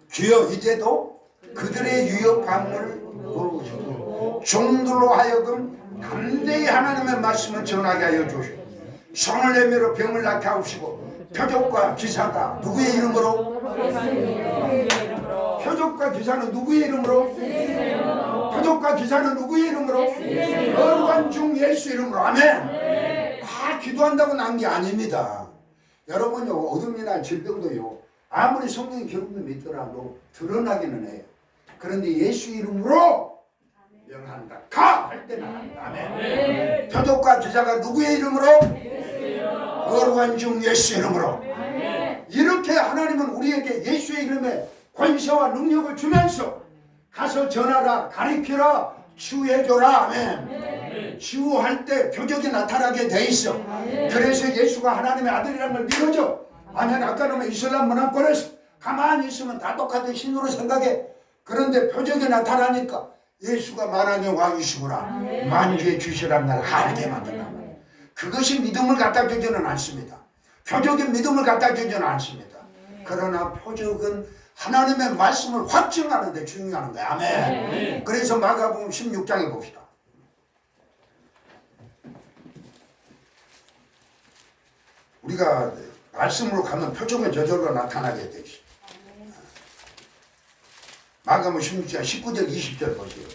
주여 이제도 그들의 유협함을 모르시고 종들로 하여금 담대히 하나님의 말씀을 전하게 하여 주시고 손을 내밀어 병을 낫게 하옵시고 표적과 기사가 누구의 이름으로? 표적과 기사는 누구의 이름으로? 표적과 기사는 누구의 이름으로? 거룩한 중 예수 이름으로. 아멘. 다 기도한다고 난 게 아닙니다. 여러분요 어둠이나 질병도요 아무리 성령의 기름을 믿더라도 드러나기는 해요. 그런데 예수 이름으로 명한다. 가! 할 때는 합니다. 아멘. 표적과 기사가 누구의 이름으로? 거룩한 중 예수 이름으로. 이렇게 하나님은 우리에게 예수의 이름에 권세와 능력을 주면서 가서 전하라, 가르치라, 치유해줘라. 아멘. 치유할 때 표적이 나타나게 돼 있어. 그래서 예수가 하나님의 아들이라는 걸 믿어줘. 아멘. 아까는 이슬람 문화권에서 가만히 있으면 다 똑같은 신으로 생각해. 그런데 표적이 나타나니까 예수가 만왕의 왕이시구나. 만주의 주시란 날 알게 만든다. 그것이 믿음을 갖다 주지는 않습니다. 표적인 믿음을 갖다 주지는 않습니다. 그러나 표적은 하나님의 말씀을 확증하는 데 중요한 거야. 아멘. 그래서 마가복음 16장에 봅시다. 우리가 말씀으로 가면 표적은 저절로 나타나게 돼 있어. 마가복음 16장 19절 20절 보세요.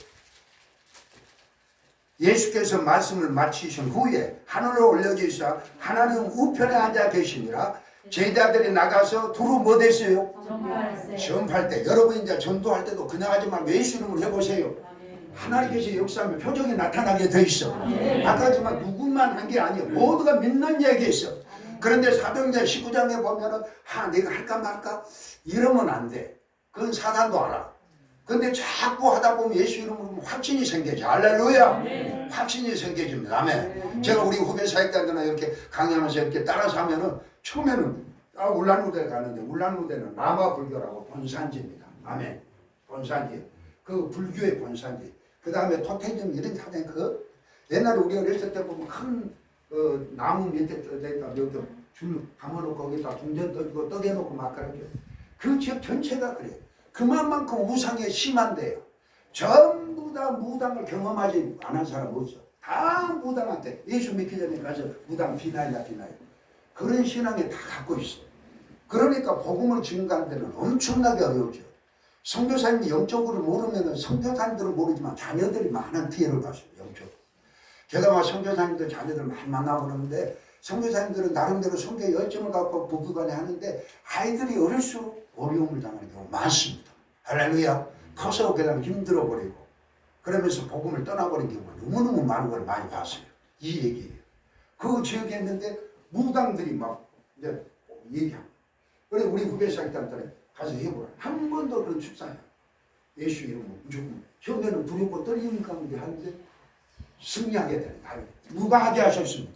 예수께서 말씀을 마치신 후에 하늘로 올려지사 하나님 우편에 앉아 계시니라. 제자들이 나가서 두루 뭐 됐어요? 전파할 때. 여러분 이제 전도할 때도 그냥 하지 말고 예수 이름으로 해보세요. 하나님께서 역사하면 표적이 나타나게 돼 있어. 아까지만 누구만 한 게 아니에요. 모두가 믿는 얘기였어. 그런데 사도행전 19장에 보면은 내가 할까 말까 이러면 안 돼. 그건 사단도 알아. 근데 자꾸 하다 보면 예수 이름으로 확신이 생겨져. 할렐루야. 확신이 생겨집니다. 아멘. 제가 우리 후배 사역자들이나 이렇게 강의하면서 이렇게 따라서 하면은 처음에는 울란우대 가는데 울란우대는 라마 불교라고 본산지입니다. 아멘. 본산지. 그 불교의 본산지. 그 다음에 토테즘 이런 사장 그 옛날에 우리 어렸을 때 보면 큰 나무 밑에 여기 줄 감아놓고 거기다 동전 떠주고 떡해놓고 막 그러죠. 그 지역 전체가 그래요. 그만큼 우상이 심한데요. 전부 다 무당을 경험하지 않은 사람 없어. 다 무당한테 예수 믿기 전에 가서 무당 비나이다 비나이. 그런 신앙이 다 갖고 있어. 그러니까 복음을 증거하는 데는 엄청나게 어려우죠. 선교사님이 영적으로 모르면 선교사님들은 모르지만 자녀들이 많은 피해를 봤어요. 영적으로. 제가 막 선교사님들 자녀들 많이 만나고 그러는데 선교사님들은 나름대로 선교 열정을 갖고 부부간에 하는데 아이들이 어릴수록 어려움을 당하는 경우가 많습니다. 할렐루야. 커서 그냥 힘들어 버리고 그러면서 복음을 떠나버린 경우가 너무너무 많은 걸 많이 봤어요. 이 얘기예요. 그 지역에 있는데 무당들이 막 이제 얘기합니다. 그래 우리 후배 사역단들에 가서 해보라. 한 번도 그런 축사야. 예수 이름으로 무조건. 형제는 두렵고 떨리는 가운데 하는데 승리하게 되는 거예요. 누가 하게 하셨습니까?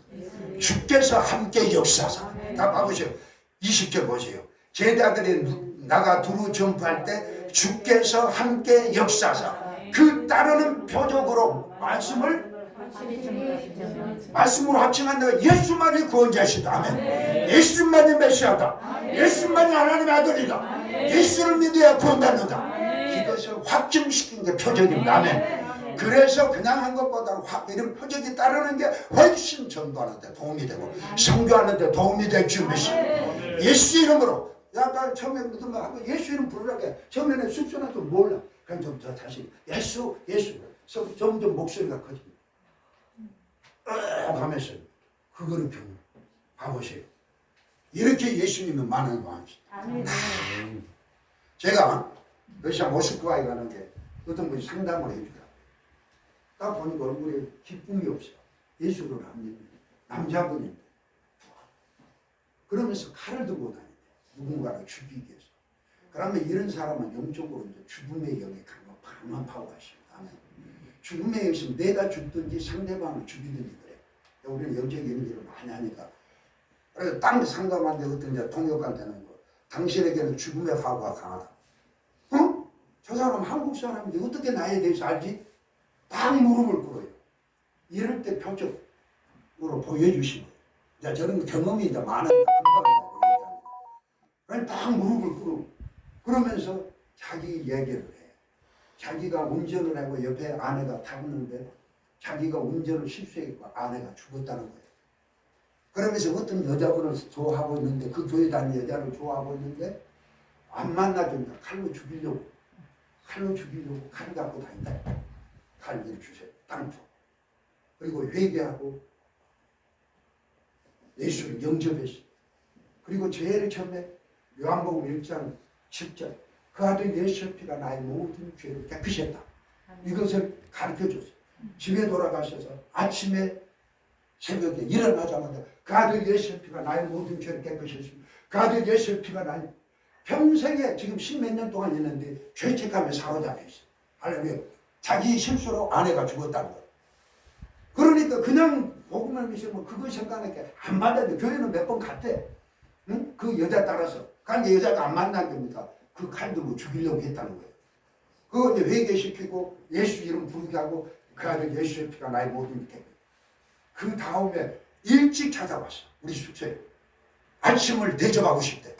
주께서 함께 역사하사. 다 봐보세요. 20절 보세요. 제자들이 나가 두루 전파할 때 주께서 함께 역사하사 그 따르는 표적으로 말씀으로 합칭한다. 예수만이 구원자시다. 아멘. 예수만이 메시아다. 예수만이 하나님의 아들이다. 예수를 믿어야 구원받는다. 이것을 확증시킨 게 표적입니다. 아멘. 그래서 그냥 한 것보다는 이런 표적이 따르는 게 훨씬 전도하는 데 도움이 되고 선교하는 데 도움이 될 줄 믿습니다. 예수 이름으로 나 처음에 무슨 말 하고 예수 이름 부르라게 처음에는 숙소나 좀 몰라. 그럼 좀 더 다시 예수 점점 목소리가 커집니다. 하면서 그거를 봐보세요. 이렇게 예수님은 많은 왕이시다. 제가 러시아 모스크바에 가는데 어떤 분이 상담을 해주더라고요. 딱 보니까 얼굴에 기쁨이 없어요. 예수를 안 믿는 남자분인데 그러면서 칼을 들고 다니는데 누군가를 죽이기 위해서. 그러면 이런 사람은 영적으로 이제 죽음의 영에 강력하고 하십니다. 죽음의 영이 있으면 내가 죽든지 상대방을 죽이든지 그래. 우리는 영적인 연기를 많이 하니까. 그래서 땅 상담하는데 어떤 이제 통역한테는 거. 당신에게는 죽음의 화가 강하다. 어? 저 사람 한국 사람인데 어떻게 나에 대해서 알지? 딱 무릎을 꿇어요. 이럴 때 표적으로 보여주신 거예요. 이제 저런 경험이 이제 많으니까 금방 딱 무릎을 꿇고 그러면서 자기 얘기를 해. 자기가 운전을 하고 옆에 아내가 타는데 자기가 운전을 실수했고 아내가 죽었다는 거예요. 그러면서 어떤 여자분을 좋아하고 있는데 그 교회 다니는 여자를 좋아하고 있는데 안 만나준다. 칼로 죽이려고 칼 갖고 다닌다. 칼을 주세요. 땅 줘. 그리고 회개하고 예수를 영접했어. 그리고 제일 처음에 요한복음 1장 10절 그 아들 예수의 피가 나의 모든 죄를 깨끗이 했다. 이것을 가르쳐줬어요. 집에 돌아가셔서 아침에 새벽에 일어나자마자 그 아들 예수의 피가 나의 모든 죄를 깨끗이 했습니다. 그 아들 예수의 피가 나의 평생에 지금 10몇 년 동안 있는데 죄책감에 사로잡혀 있어요. 할렐루야. 자기 실수로 아내가 죽었다는 거예요. 그러니까 그냥 복음을 믿으면 그거 생각하니까 안 만나는데 교회는 몇 번 갔대. 응? 그 여자 따라서. 그러니까 여자가 안 만난 겁니까? 그 칼 들고 죽이려고 했다는 거예요. 그거 이제 회개시키고 예수 이름 부르게 하고 그 아들 예수의 피가 나의 모든 게. 그 다음에 일찍 찾아왔어. 우리 숙소에. 아침을 대접하고 싶대.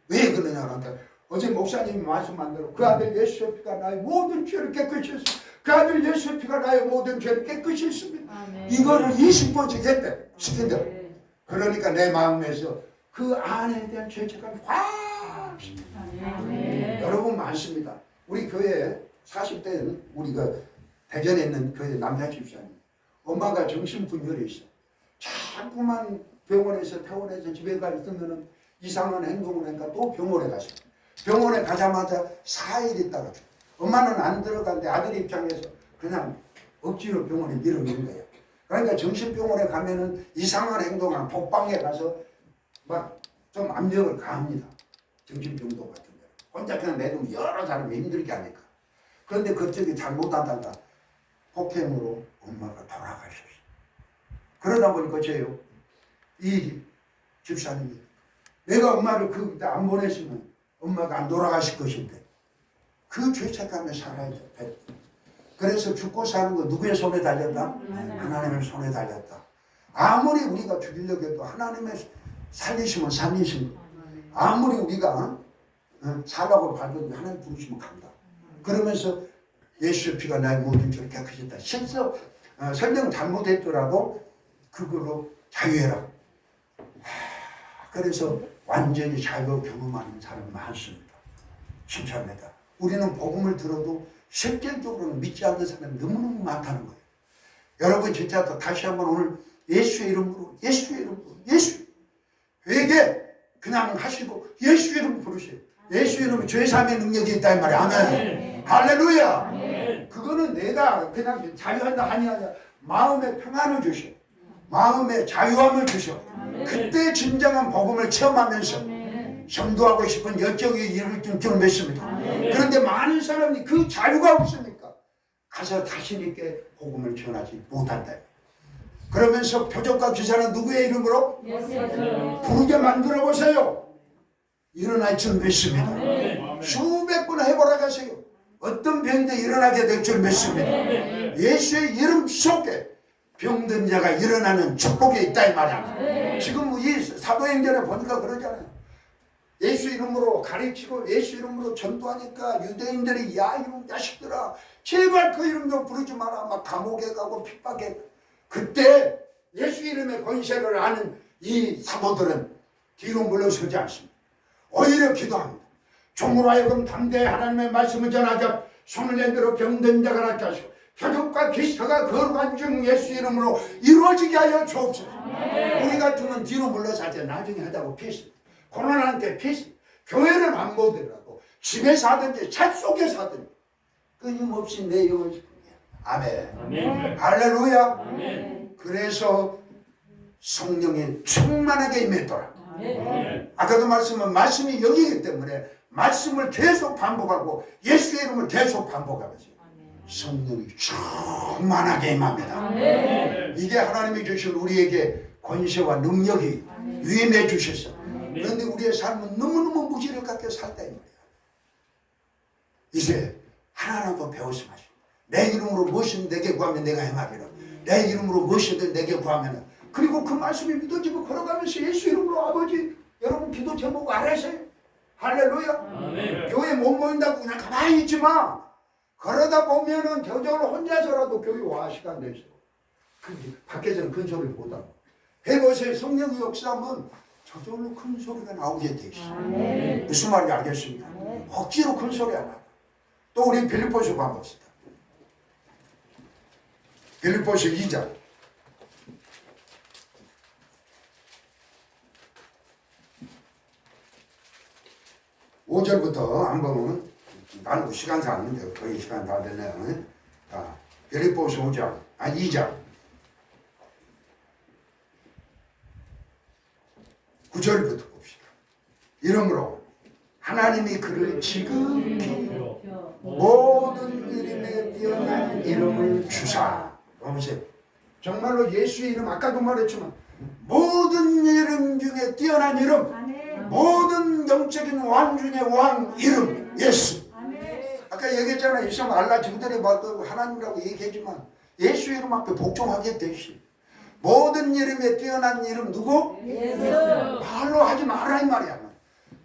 왜 그러냐는데 어제 목사님이 말씀한 대로 그 아들 예수의 피가 나의 모든 죄를 깨끗이 했어. 그 아들 예수의 피가 나의 모든 죄를 깨끗이 했습니다. 이거를 20번씩 했대. 시킨 대로. 그러니까 내 마음에서 그 안에 대한 죄책감이 확 여러분 많습니다. 우리 교회 40대 우리가 대전에 있는 교회 남자 집사님 엄마가 정신분열이 있어. 자꾸만 병원에서 퇴원해서 집에 가 있으면 이상한 행동을 하니까 또 병원에 가서 병원에 가자마자 4일 있다가 죽어. 엄마는 안 들어갔는데 아들 입장에서 그냥 억지로 병원에 밀어넣은 거야. 그러니까 정신병원에 가면은 이상한 행동하는 복방에 가서 막 좀 압력을 가합니다. 정신병동 같은 데. 혼자 그냥 내두면 여러 사람이 힘들게 하니까. 그런데 그쪽이 잘못하다가 폭행으로 엄마가 돌아가셨어요. 그러다 보니까 저요, 이 집사님이 내가 엄마를 그때 안 보냈으면 엄마가 안 돌아가실 것인데 그 죄책감에 살아야 돼. 그래서 죽고 사는 거 누구의 손에 달렸다? 하나님의 손에 달렸다. 아무리 우리가 죽이려고 해도 하나님의 살리시면 살리신 거. 아무리 우리가 살라고 발견 하나님 부르시면 간다. 그러면서 예수의 피가 나의 모든 죄를 객하셨다. 실서 설령 잘못했더라도 그걸로 자유해라. 그래서 완전히 자유 경험하는 사람 많습니다. 칭찬합니다. 우리는 복음을 들어도 실질적으로는 믿지 않는 사람이 너무너무 많다는 거예요. 여러분 진짜 다시 한번 오늘 예수의 이름으로 예수 회개 그냥 하시고 예수 이름 부르세요. 예수 이름은 죄사함의 능력이 있다 이 말이야. 아멘. 할렐루야. 그거는 내가 그냥 자유한다 하니 아니라 마음의 평안을 주셔. 마음의 자유함을 주셔. 그때 진정한 복음을 체험하면서 전도하고 싶은 열정이 이룰 줄 믿습니다. 그런데 많은 사람이 그 자유가 없으니까 가서 자신 있게 복음을 전하지 못한다. 그러면서 표적과 기사는 누구의 이름으로? 부르게 만들어 보세요. 일어날 줄 믿습니다. 수백 번 해보라 가세요. 어떤 병도 일어나게 될 줄 믿습니다. 예수의 이름 속에 병든 자가 일어나는 축복이 있다 이 말이야. 지금 이 사도행전에 보니까 그러잖아요. 예수 이름으로 가르치고 예수 이름으로 전도하니까 유대인들이 야 이놈 자식들아 제발 그 이름 좀 부르지 마라. 막 감옥에 가고 핍박해. 그때 예수 이름의 권세를 아는 이 사도들은 뒤로 물러서지 않습니다. 오히려 기도합니다. 종으로 하여금 담대히 하나님의 말씀을 전하자. 손을 내밀어 병든 자가 낫게 하시고 표적과 기사가 거룩한 중 예수 이름으로 이루어지게 하여 주옵소서. 우리 같으면 뒤로 물러서 하자. 나중에 하자고 피했습니다. 고난한테 피했습니다. 교회는 안 보더라도 집에서 하든지 차 속에서 하든지 끊임없이 내 영을 지킵니다. 아멘. 아멘. 할렐루야. 아멘. 그래서 성령이 충만하게 임했더라. 아멘. 아까도 말씀이 여기이기 때문에 말씀을 계속 반복하고 예수의 이름을 계속 반복하면서 성령이 충만하게 임합니다. 아멘. 이게 하나님이 주신 우리에게 권세와 능력이 위임해 주셨어. 그런데 우리의 삶은 너무너무 무기력하게 살다 이 말이야. 이제 하나라도 배웠으면 하십니다. 내 이름으로 무엇이든 내게 구하면 내가 행하리라. 내 이름으로 무엇이든 내게 구하면 그리고 그 말씀이 믿어지고 걸어가면서 예수 이름으로 아버지 여러분 기도 제목 알아세요? 할렐루야. 아멘. 교회 못 모인다고 그냥 가만히 있지 마. 그러다 보면은 저절로 혼자서라도 교회 와 시간 내서 밖에서는 큰 소리를 못하고 해보세요. 성령이 역사하면 저절로 큰 소리가 나오게 돼 있어. 무슨 말인지 알겠습니까? 억지로 큰 소리 안 하고. 또 우리 빌립보서 봐봅시다. 빌립보서 2장 5절부터 한번 나누고 시간상 안 돼요. 거의 시간 다 됐네요. 자, 빌립보서 2장 9절부터 봅시다. 이러므로 하나님이 그를 지극히 모든 이름에 뛰어난 이름을 주사. 보세요. 정말로 예수의 이름 아까도 말했지만 모든 이름 중에 뛰어난 이름, 모든 영적인 왕 중에 왕 이름 예수. 아까 얘기했잖아요. 이스라엘 알라 저들이 하나님이라고 얘기했지만 예수 이름 앞에 복종하게 되시. 모든 이름에 뛰어난 이름 누구? 예수. 말로 하지 마라 이 말이야.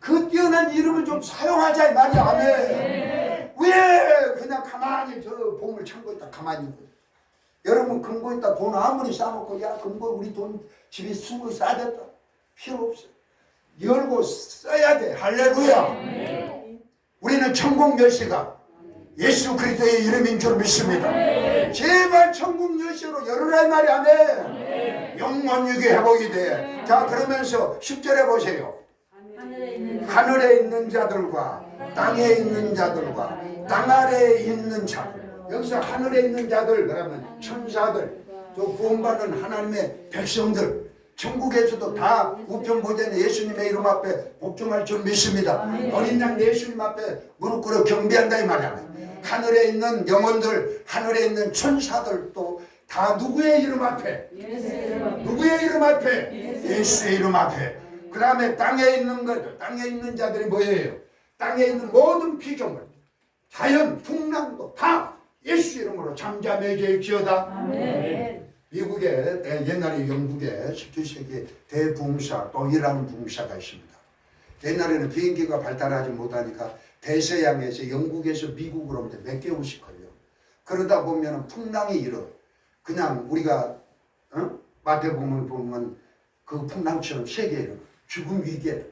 그 뛰어난 이름을 좀 사용하자 이 말이야. 아멘. 왜 그냥 가만히 저 보물 창고에 있다 가만히 있고. 여러분 금고 있다 돈 아무리 쌓아놓고 야 금고 우리 돈 집이 수고 싸졌다. 필요 없어. 열고 써야 돼. 할렐루야. 우리는 천국 열쇠가 예수 그리스도의 이름인 줄 믿습니다. 제발 천국 열쇠로 열어라 이 말이 아멘. 영원유기 회복이 돼. 자, 그러면서 10절에 보세요. 하늘에 있는 자들과 땅에 있는 자들과 땅 아래에 있는 자들. 여기서 하늘에 있는 자들 그러면 천사들, 또 구원받은 하나님의 백성들, 천국에서도 다 우편보전에 예수님의 이름 앞에 복종할 줄 믿습니다. 어린 양 예수님 앞에 무릎 꿇어 경배한다 이 말이야. 하늘에 있는 영혼들, 하늘에 있는 천사들도 다 누구의 이름 앞에? 누구의 이름 앞에? 예수의 이름 앞에. 그 다음에 땅에 있는 것들, 땅에 있는 자들이 뭐예요? 땅에 있는 모든 피조물, 자연, 풍랑도 다 예수 이름으로 잠잠해질지어다. 미국에 옛날에 영국에 17세기 대붕사 또 이란 붕사가 있습니다. 옛날에는 비행기가 발달하지 못하니까 대서양에서 영국에서 미국으로 오는데 몇 개월씩 걸려. 그러다 보면 풍랑이 일어. 그냥 우리가 마태복음을 보면 그 풍랑처럼 세계에 죽음 위기에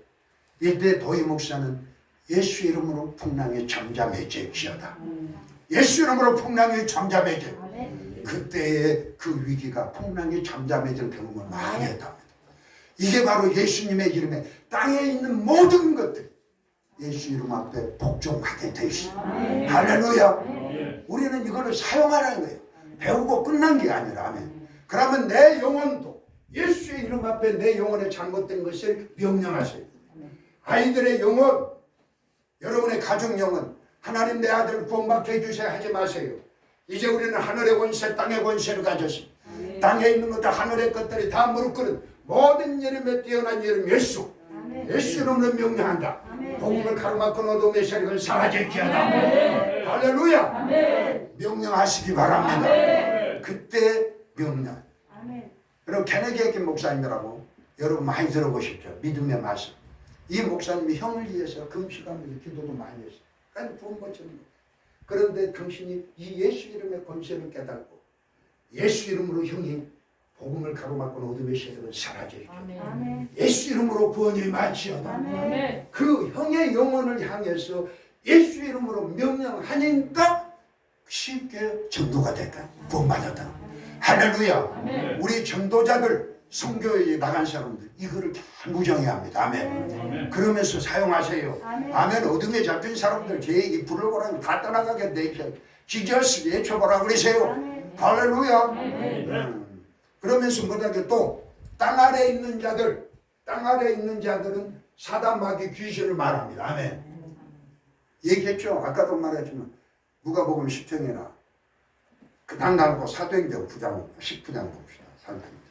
이때 도희 목사는 예수 이름으로 풍랑이 잠잠해질지어다. 예수 이름으로 풍랑이 잠잠해질. 그때의 그 위기가 풍랑이 잠잠해질 경험을 많이 했답니다. 이게 바로 예수님의 이름에 땅에 있는 모든 것들 예수 이름 앞에 복종하게 되시오. 할렐루야. 우리는 이거를 사용하라는 거예요. 배우고 끝난 게 아니라. 아멘. 그러면 내 영혼도 예수의 이름 앞에 내 영혼에 잘못된 것을 명령하세요. 아이들의 영혼, 여러분의 가족 영혼, 하나님 내 아들 구원받게 해주세요 하지 마세요. 이제 우리는 하늘의 권세, 땅의 권세를 가졌습니다. 땅에 있는 것들, 하늘의 것들이 다 무릎 꿇은 모든 이름에 뛰어난 이름 예수. 예수 이름으로 명령한다. 복음을 가로막고 어둠의 세력을 사라지게 하다. 할렐루야. 명령하시기 바랍니다. 그때 명령. 그리고 케네디 목사님이라고 여러분 많이 들어보십시오. 믿음의 말씀. 이 목사님이 형을 위해서 금식하면서 기도도 많이 했어요. 그러니까 구원받는. 그런데 당신이 이 예수 이름의 권세를 깨닫고 예수 이름으로 형이 복음을 가로막고 어둠의 세력을 사라지게. 예수 이름으로 구원이 말지어다. 그 형의 영혼을 향해서 예수 이름으로 명령하니까 쉽게 전도가 됐다. 구원받았다. 할렐루야. 우리 전도자들, 선교에 나간 사람들 이거를 다 무정해야 합니다. 아멘. 그러면서 사용하세요. 아멘. 어둠에 잡힌 사람들 제 얘기 불러보라고 다 떠나가게 돼 있어요. 지저스 외쳐보라 그러세요. 할렐루야. 그러면서 뭐라게 또 땅 아래에 있는 자들, 땅 아래에 있는 자들은 사단 마귀 귀신을 말합니다. 아멘. 얘기했죠. 아까도 말했지만 누가복음 10장이나 그 당나고 사도행전 9장 10장 봅시다. 사도행전.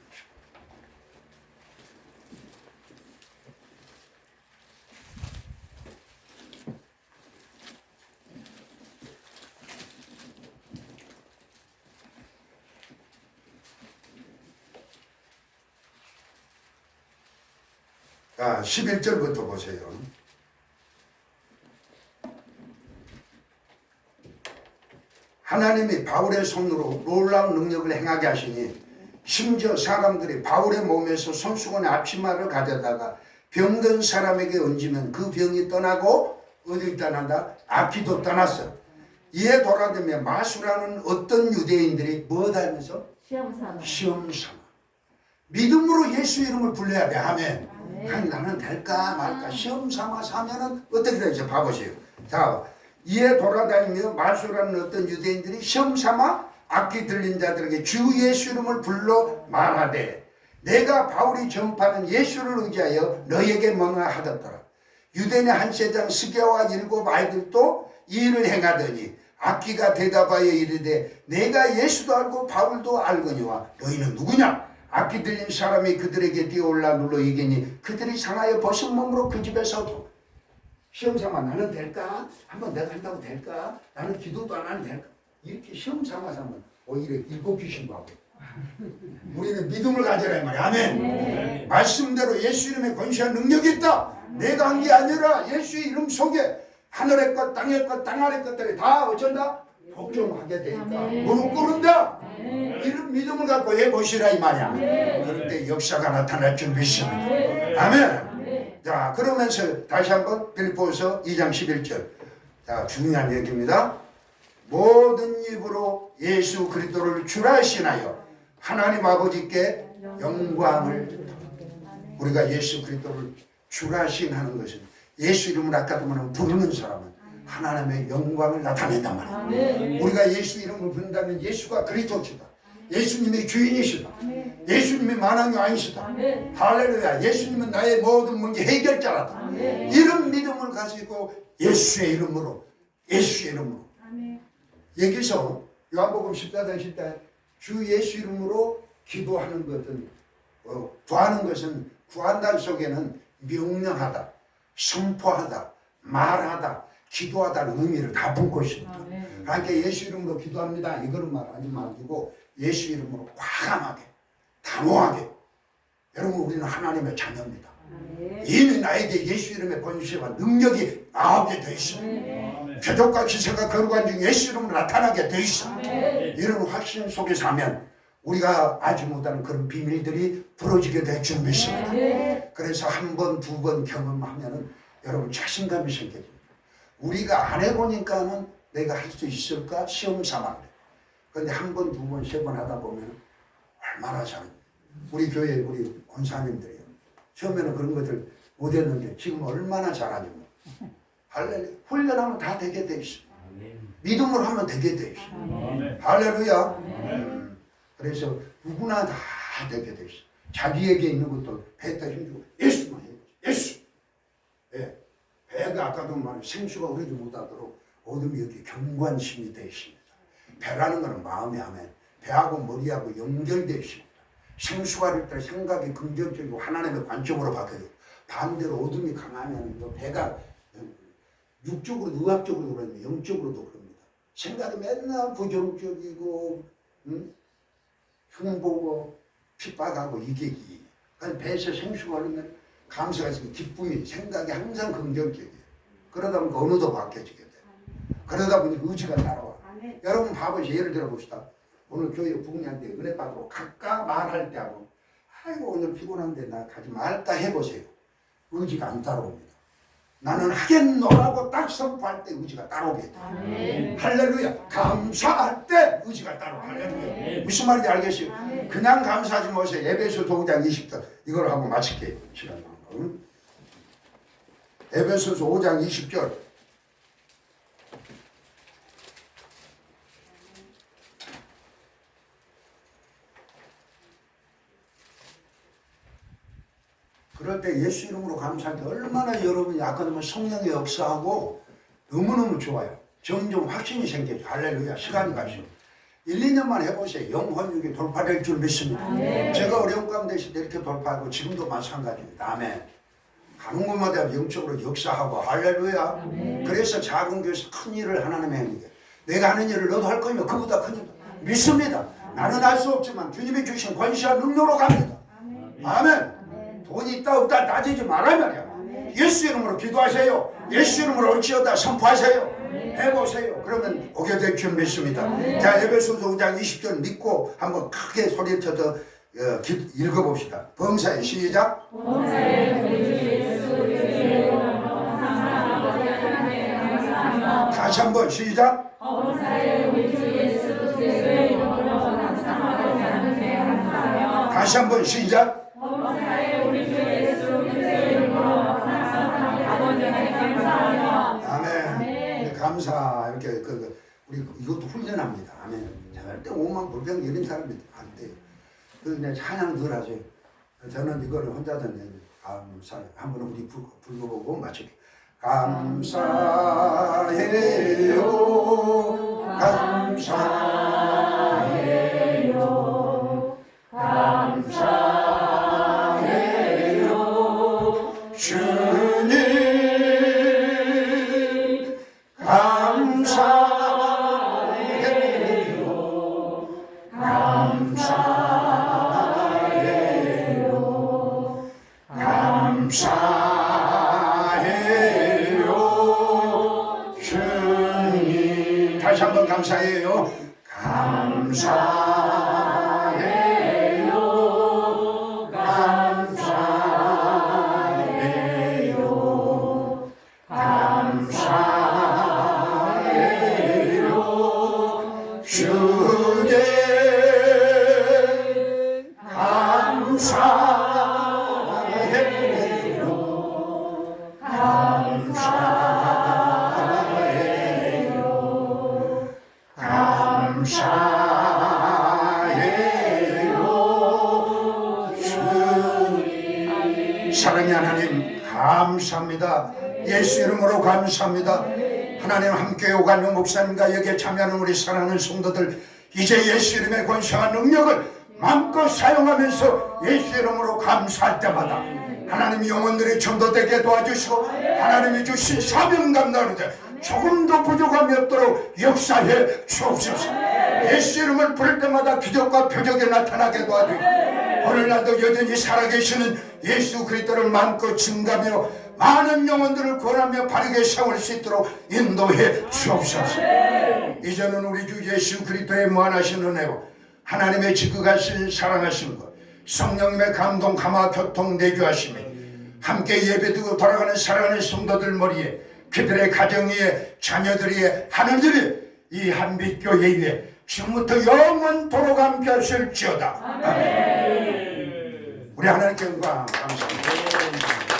자, 11절부터 보세요. 하나님이 바울의 손으로 놀라운 능력을 행하게 하시니 심지어 사람들이 바울의 몸에서 손수건의 앞치마를 가져다가 병든 사람에게 얹으면 그 병이 떠나고 어디 떠난다? 앞이도 떠났어. 이에 돌아다니며 마수라는 어떤 유대인들이 뭐 하면서? 시험 삼아. 믿음으로 예수 이름을 불러야 돼. 아멘. 아니, 나는 될까 말까 시험 삼아서 하면은 어떻게 되죠? 봐보세요. 자, 이에 돌아다니며 마수라는 어떤 유대인들이 시험 삼아 악기 들린 자들에게 주 예수 이름을 불러 말하되 내가 바울이 전파하는 예수를 의지하여 너에게 뭔가 하였더라. 유대인의 한 세장 스게와 7 아이들도 이 일을 행하더니 악기가 대답하여 이르되 내가 예수도 알고 바울도 알거니와 너희는 누구냐? 악기 들린 사람이 그들에게 뛰어올라 눌러 이기니 그들이 상하여 벗은 몸으로 그 집에서 시험삼아 나는 될까? 한번 내가 한다고 될까? 나는 기도도 안 하면 될까? 이렇게 시험삼아서 하면 오히려 일곱 귀신도 하고 우리는 믿음을 가져라 이 말이야. 아멘. 말씀대로 예수 이름의 권세와 능력이 있다. 내가 한 게 아니라 예수의 이름 속에 하늘의 것 땅의 것 땅 아래 것들이 다 어쩐다? 복종하게 돼 있다. 무릎 꿇는다. 이런 믿음을 갖고 해보시라 이 말이야. 그럴 때 역사가 나타날 줄 믿습니다. 아멘. 자, 그러면서 다시 한번 빌립보서 2장 11절. 자, 중요한 얘기입니다. 모든 입으로 예수 그리스도를 주라 시나요 하나님 아버지께 영광을. 우리가 예수 그리스도를 주라 시인하는 것은 예수 이름을 아까도 말하면 부르는 사람은 하나님의 영광을 나타낸단 말이에요. 우리가 예수 이름을 부른다면 예수가 그리스도시다. 예수님의 주인이시다. 예수님의 만왕의 왕이시다. 할렐루야. 예수님은 나의 모든 문제 해결자라다. 이런 믿음을 가지고 예수의 이름으로 여기서 요한복음 14장 10장 주 예수 이름으로 기도하는 것은 구하는 것은 구한다는 속에는 명령하다, 선포하다, 말하다, 기도하다는 의미를 다 품고 있습니다. 그러니까 예수 이름으로 기도합니다. 이거는 말하지 말고 예수 이름으로 과감하게, 단호하게. 여러분 우리는 하나님의 자녀입니다. 이미 나에게 예수 이름의 권세와 능력이 나오게 되어 있습니다. 표적과 기사가 거룩한 중 예수 이름으로 나타나게 되어 있습니다. 이런 확신 속에 사면 우리가 알지 못하는 그런 비밀들이 부러지게 될 줄 믿습니다. 그래서 한 번, 두 번 경험하면은 여러분 자신감이 생겨집니다. 우리가 안 해보니까는 내가 할 수 있을까 시험 삼아 그래. 그런데 한 번, 두 번, 세 번 하다 보면 얼마나 잘해. 우리 교회 우리 권사님들이요. 처음에는 그런 것들 못했는데 지금 얼마나 잘하냐고. 할렐루야. 훈련하면 다 되게 돼 있어. 믿음으로 하면 되게 돼 있어. 할렐루야. 그래서 누구나 다 되게 돼 있어. 자기에게 있는 것도 배에다 힘주고 예수만 해. 예수. 예. 배가 아까도 말해 생수가 흐르지 못하도록 어둠이 여기 경관심이 되어 있습니다. 배라는 것은 마음이 아멘. 배하고 머리하고 연결되어 있습니다. 생수가 흐를 때 생각이 긍정적이고 하나님의 관점으로 바뀌어요. 반대로 어둠이 강하면 또 배가 육적으로도 의학적으로도 그렇는데 영적으로도 그럽니다. 생각이 맨날 부정적이고 흉보고 핍박하고 이게 배에서 생수가 흐르면 감사가 있으면 기쁨이 생각이 항상 긍정적이에요. 그러다 보니까 언어도 바뀌어지게 돼요. 그러다 보니 의지가 따라와. 여러분 봐보세요. 예를 들어 봅시다. 오늘 교회 부흥회한테 은혜 받으러 갈까 말할 때 하고 아이고 오늘 피곤한데 나 가지 말까 해보세요. 의지가 안 따라옵니다. 나는 하겠노라고 딱 선포할 때 의지가 따라오게 돼요. 할렐루야. 감사할 때 의지가 따라와. 할렐루야. 무슨 말인지 알겠어요? 그냥 감사하지 마세요. 에베소 5장 20절 이걸 하고 마칠게요. 시간 많고. 에베소서 5장 20절 그럴 때 예수 이름으로 감사할 때 얼마나 여러분이 아까도 뭐 성령의 역사하고 너무너무 좋아요. 점점 확신이 생겨요. 할렐루야. 시간이 가시고 1, 2년만 해보세요. 영혼육이 돌파될 줄 믿습니다. 제가 어려운 가운데 있을 때 이렇게 돌파하고 지금도 마찬가지입니다. 아멘. 가는 곳마다 영적으로 역사하고 할렐루야. 그래서 작은 교회에서 큰 일을 하나님의 행위에 내가 하는 일을 너도 할 거면 그보다 큰 일 믿습니다. 나는 알 수 없지만 주님이 주신 권세와 능력으로 갑니다. 아멘. 돈이 있다 없다 따지지 말아 말이야. 예수 이름으로 기도하세요. 예수 이름으로 옳지어다 선포하세요. 해보세요. 그러면 오게 될 줄 믿습니다. 자, 에베소서 5장 20절 믿고 한번 크게 소리쳐서 읽어봅시다. 범사에 시작. 다시 한번 시작. 다시 한번 시작. 아멘. 감사 이렇게 우리 이것도 훈련합니다. 아멘. 절대 오만 불평 이런 사람이 안 돼요. 그냥 찬양 늘 하세요. 저는 이걸 혼자 듣는 감사 한번 우리 불러보고 마칠게요. 감사해요. 감사해요. 감사해요. 주님 감사해요. 감사해요. 감사해요. 주님 다시 다시 한번 감사해요. 감사해요. 감사해요. 감사해요. 주님 감사해요. 감사해요. 감사해요. 주님. 사랑의 하나님 감사합니다. 예수 이름으로 감사합니다. 하나님 함께 오가는 목사님과 여기에 참여하는 우리 사랑하는 성도들 이제 예수 이름의 권세와 능력을 마음껏 사용하면서 예수 이름으로 감사할 때마다 하나님 영혼들이 전도되게 도와주시고 하나님이 주신 사명감 나누되 조금도 부족함이 없도록 역사해 주옵소서. 예수 이름을 부를 때마다 기적과 표적이 나타나게 도와주시고 오늘날도 여전히 살아계시는 예수 그리스도를 마음껏 증가하며 많은 영혼들을 구원하며 바르게 세울 수 있도록 인도해 주옵소서. 이제는 우리 주 예수 그리스도의 무한하신 은혜로 하나님의 지극하신 사랑하신 것 성령님의 감동 감화 교통 내주하심에 함께 예배드리고 돌아가는 사랑하는 성도들 머리에 그들의 가정 위에 자녀들 위에 하늘들이 이 한빛교회 위에 지금부터 영원토록 함께 하실지어다. 아멘. 우리 하나님께 영광 감사합니다.